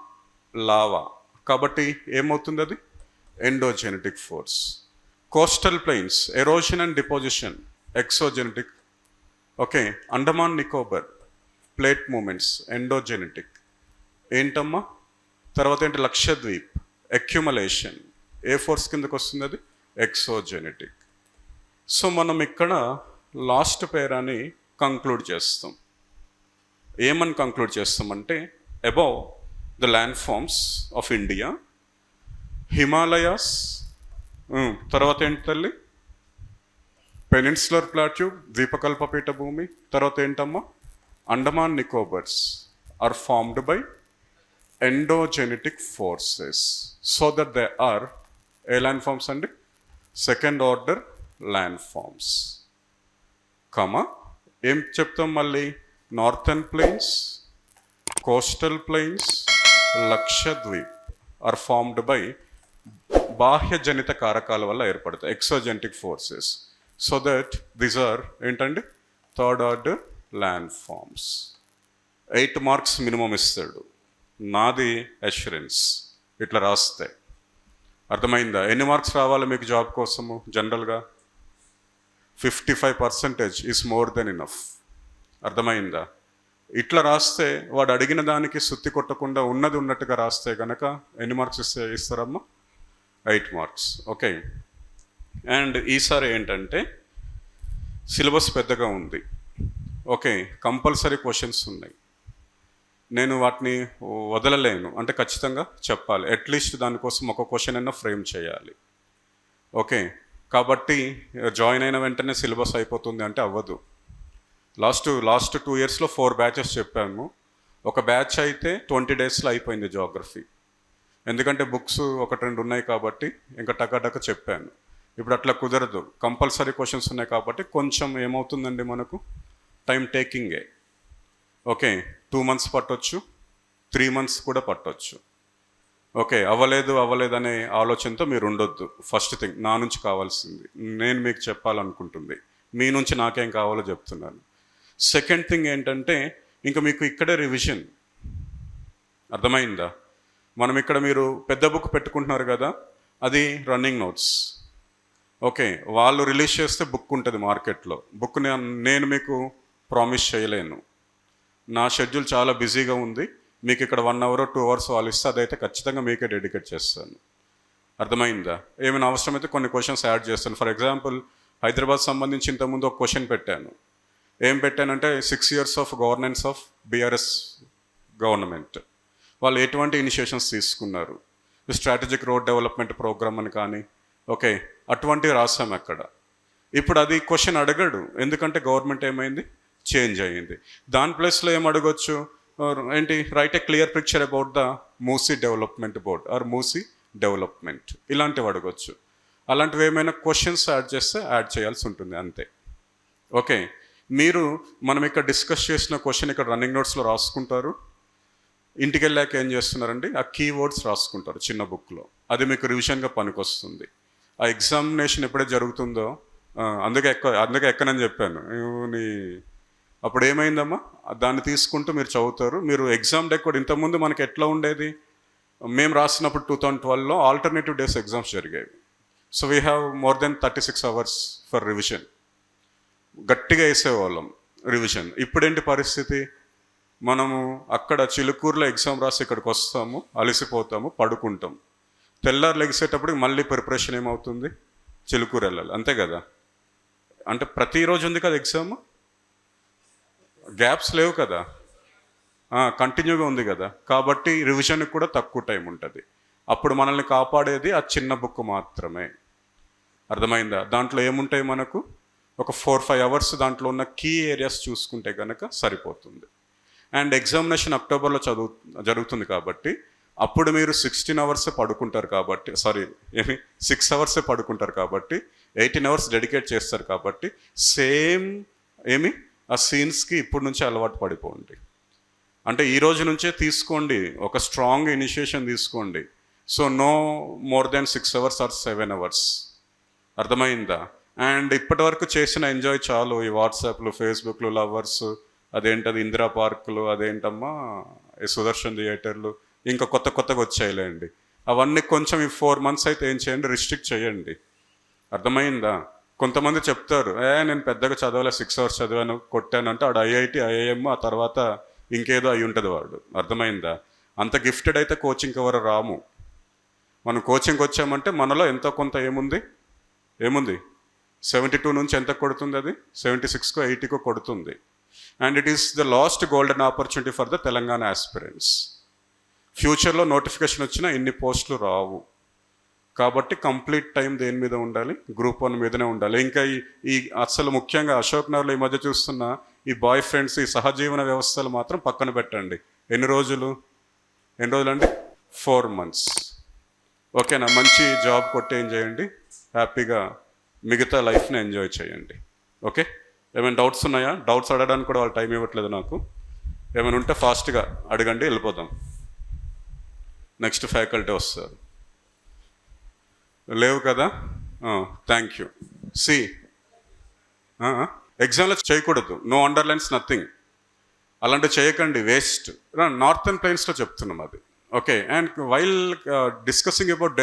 Speaker 1: lava. కాబట్టి ఏమవుతుంది అది? Endogenetic force. Coastal plains erosion and deposition, exogenetic. Okay, Andaman Nicobar plate movements, endogenetic. ఏంటమ్మా తర్వాత ఏంటి? లక్షద్వీప్ అక్యుములేషన్, ఏ ఫోర్స్ కిందకు వస్తుంది అది? ఎక్సోజెనెటిక్. సో మనం ఇక్కడ లాస్ట్ పేరాని కంక్లూడ్ చేస్తాం. ఏమని కంక్లూడ్ చేస్తామంటే above the landforms of India, Himalayas, తర్వాత ఏంటి తల్లి? పెనిన్సులర్ ప్లాట్యూ ద్వీపకల్ప పీఠభూమి, తర్వాత ఏంటమ్మా? Andaman Nicobars are formed by endogenetic forces. So that they are ఏ ల్యాండ్ ఫామ్స్ అండి? Second order landforms. Comma ఏం చెప్తాం మళ్ళీ? Northern plains, coastal plains, Lakshadweep are formed by బాహ్యజనిత కారకాల వల్ల ఏర్పడతాయి, exogenetic forces. So that these are ఏంటండి? Third order landforms. 8 marks minimum ఇస్తాడు, నాది అష్యూరెన్స్ ఇట్లా రాస్తే. అర్థమైందా? ఎన్ని మార్క్స్ రావాలి మీకు జాబ్ కోసము? జనరల్గా 55% ఈజ్ మోర్ దెన్ ఇనఫ్. అర్థమైందా? ఇట్లా రాస్తే వాడు అడిగిన దానికి సుత్తి కొట్టకుండా ఉన్నది ఉన్నట్టుగా రాస్తే కనుక ఎన్ని మార్క్స్ ఇస్తారమ్మా? 8 మార్క్స్. ఓకే. అండ్ ఈసారి ఏంటంటే సిలబస్ పెద్దగా ఉంది. ఓకే, కంపల్సరీ క్వశ్చన్స్ ఉన్నాయి. నేను వాటిని వదలలేను, అంటే ఖచ్చితంగా చెప్పాలి. అట్లీస్ట్ దానికోసం ఒక క్వశ్చన్ అయినా ఫ్రేమ్ చేయాలి. ఓకే, కాబట్టి జాయిన్ అయిన వెంటనే సిలబస్ అయిపోతుంది అంటే అవ్వదు. లాస్ట్ 2 ఇయర్స్లో 4 బ్యాచెస్ చెప్పాము. ఒక బ్యాచ్ అయితే 20 డేస్లో అయిపోయింది జాగ్రఫీ. ఎందుకంటే బుక్స్ 1-2 ఉన్నాయి కాబట్టి ఇంకా టకాటక చెప్పాను. ఇప్పుడు అట్లా కుదరదు, కంపల్సరీ క్వశ్చన్స్ ఉన్నాయి కాబట్టి కొంచెం ఏమవుతుందండి మనకు టైం టేకింగే. ఓకే, 2 months పట్టొచ్చు, 3 months కూడా పట్టొచ్చు. ఓకే, అవ్వలేదు అనే ఆలోచనతో మీరు ఉండొద్దు. ఫస్ట్ థింగ్ నా నుంచి కావాల్సింది, నేను మీకు చెప్పాలనుకుంటుంది, మీ నుంచి నాకేం కావాలో చెప్తున్నాను. సెకండ్ థింగ్ ఏంటంటే ఇంకా మీకు ఇక్కడే రివిజన్. అర్థమైందా? మనం ఇక్కడ మీరు పెద్ద బుక్ పెట్టుకుంటున్నారు కదా, అది రన్నింగ్ నోట్స్. ఓకే, వాళ్ళు రిలీజ్ చేస్తే బుక్ ఉంటుంది మార్కెట్లో. బుక్ నేను మీకు ప్రామిస్ చేయలేను, నా షెడ్యూల్ చాలా బిజీగా ఉంది. మీకు ఇక్కడ 1 hour 2 hours వాళ్ళు ఇస్తే అదైతే ఖచ్చితంగా మీకే డెడికేట్ చేస్తాను. అర్థమైందా? ఏమైనా అవసరమైతే కొన్ని క్వశ్చన్స్ యాడ్ చేస్తాను. ఫర్ ఎగ్జాంపుల్ హైదరాబాద్ సంబంధించి ఇంతకుముందు ఒక క్వశ్చన్ పెట్టాను. ఏం పెట్టానంటే 6 years of governance of BRS government, వాళ్ళు ఎటువంటి ఇనిషియేషన్స్ తీసుకున్నారు, స్ట్రాటజిక్ రోడ్ డెవలప్మెంట్ ప్రోగ్రామ్ అని కానీ, ఓకే, అటువంటివి రాసాం అక్కడ. ఇప్పుడు అది క్వశ్చన్ అడగడు, ఎందుకంటే గవర్నమెంట్ ఏమైంది, చేంజ్ అయ్యింది. దాని ప్లేస్లో ఏం అడగొచ్చు ఏంటి, right a clear picture about the Musi development board or Musi development, ఇలాంటివి అడగొచ్చు. అలాంటివి ఏమైనా క్వశ్చన్స్ యాడ్ చేస్తే యాడ్ చేయాల్సి ఉంటుంది అంతే. ఓకే, మీరు మనం ఇక్కడ డిస్కస్ చేసిన క్వశ్చన్ ఇక్కడ రన్నింగ్ నోట్స్లో రాసుకుంటారు. ఇంటికి వెళ్ళాక ఏం చేస్తున్నారండి, ఆ కీవర్డ్స్ రాసుకుంటారు చిన్న బుక్లో. అది మీకు రివిజన్గా పనికొస్తుంది. ఆ ఎగ్జామినేషన్ ఎప్పుడైతే జరుగుతుందో అందుకే ఎక్కనని చెప్పాను. అప్పుడు ఏమైందమ్మా, దాన్ని తీసుకుంటూ మీరు చదువుతారు. మీరు ఎగ్జామ్ డే కూడా ఇంతకుముందు మనకి ఎట్లా ఉండేది, మేము రాసినప్పుడు 2012లో ఆల్టర్నేటివ్ డేస్ ఎగ్జామ్స్ జరిగేవి. So we have more than 36 hours for revision. గట్టిగా వేసేవాళ్ళం రివిజన్. ఇప్పుడేంటి పరిస్థితి, మనము అక్కడ చిలుకూరులో ఎగ్జామ్ రాసి ఇక్కడికి వస్తాము, అలసిపోతాము, పడుకుంటాం. తెల్లారు లెగిసేటప్పటికి మళ్ళీ ప్రిపరేషన్ ఏమవుతుంది, చిలుకూరు వెళ్ళాలి, అంతే కదా. అంటే ప్రతిరోజు ఉంది కదా ఎగ్జామ్, గ్యాప్స్ లేవు కదా, కంటిన్యూగా ఉంది కదా. కాబట్టి రివిజన్కి కూడా తక్కువ టైం ఉంటుంది. అప్పుడు మనల్ని కాపాడేది ఆ చిన్న బుక్ మాత్రమే. అర్థమైందా? దాంట్లో ఏముంటాయి మనకు, ఒక 4-5 hours దాంట్లో ఉన్న కీ ఏరియాస్ చూసుకుంటే కనుక సరిపోతుంది. అండ్ ఎగ్జామినేషన్ అక్టోబర్లో జరుగుతుంది కాబట్టి అప్పుడు మీరు 16 hours పడుకుంటారు కాబట్టి, 6 hours పడుకుంటారు కాబట్టి 18 hours డెడికేట్ చేస్తారు కాబట్టి సేమ్ ఆ సీన్స్కి ఇప్పటి నుంచే అలవాటు పడిపోండి. అంటే ఈ రోజు నుంచే తీసుకోండి, ఒక స్ట్రాంగ్ ఇనిషియేషన్ తీసుకోండి. So no more than 6 hours or 7 hours. అర్థమైందా? అండ్ ఇప్పటి వరకు చేసిన ఎంజాయ్ చాలు. ఈ వాట్సాప్లు, ఫేస్బుక్లు, లవర్స్, అదేంటది ఇందిరా పార్కులు, అదేంటమ్మా సుదర్శన్ థియేటర్లు, ఇంకా కొత్తగా వచ్చాయిలేండి. అవన్నీ కొంచెం ఈ 4 months అయితే ఏం చేయండి, రిస్ట్రిక్ట్ చేయండి. అర్థమైందా? కొంతమంది చెప్తారు, నేను పెద్దగా చదవలే, 6 hours చదివాను, కొట్టానంటే ఆడు IIT, IIM, ఆ తర్వాత ఇంకేదో అయి ఉంటుంది వాడు. అర్థమైందా? అంత గిఫ్టెడ్ అయితే కోచింగ్కి ఎవరు రాము. మనం కోచింగ్కి వచ్చామంటే మనలో ఎంతో కొంత ఏముంది 72 నుంచి ఎంత కొడుతుంది, అది 76కో 80కో కొడుతుంది. And it is the last golden opportunity for the Telangana aspirants. ఫ్యూచర్లో నోటిఫికేషన్ వచ్చినా ఇన్ని పోస్టులు రావు. కాబట్టి కంప్లీట్ టైం దేని మీద ఉండాలి, గ్రూప్ 1 మీదనే ఉండాలి. ఇంకా ఈ అసలు ముఖ్యంగా అశోక్ నగర్లో ఈ మధ్య చూస్తున్న ఈ బాయ్ ఫ్రెండ్స్, ఈ సహజీవన వ్యవస్థలు మాత్రం పక్కన పెట్టండి. ఎన్ని రోజులు అండి, 4 months. ఓకేనా? మంచి జాబ్ కొట్టి ఏం చేయండి, హ్యాపీగా మిగతా లైఫ్ని ఎంజాయ్ చేయండి. ఓకే, ఏమైనా డౌట్స్ ఉన్నాయా? డౌట్స్ అడగడానికి కూడా వాళ్ళు టైం ఇవ్వట్లేదు నాకు. ఏమైనా ఉంటే ఫాస్ట్గా అడగండి, వెళ్ళిపోదాం. నెక్స్ట్ ఫ్యాకల్టీ వస్తారు. లేవు కదా, థ్యాంక్ యూ. ఎగ్జామ్లో చేయకూడదు, నో అండర్లైన్స్, నథింగ్. అలాంటివి చేయకండి, వేస్ట్. నార్థన్ ప్లెయిన్స్లో చెప్తున్నాం అది. Okay, and while discussing about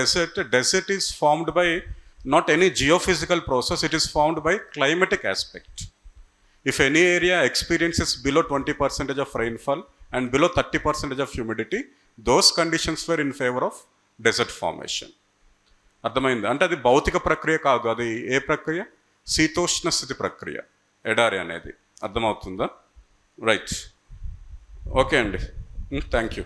Speaker 1: desert is formed by not any geophysical process, it is formed by climatic aspect. If any area experiences below 20% of rainfall and below 30% of humidity, those conditions were in favor of desert formation. అర్థమైంది? అంటే అది భౌతిక ప్రక్రియ కాదు, అది ఏ ప్రక్రియ, శీతోష్ణ స్థితి ప్రక్రియ, ఎడారి అనేది. అర్థమవుతుందా? రైట్, ఓకే అండి, థ్యాంక్ యూ.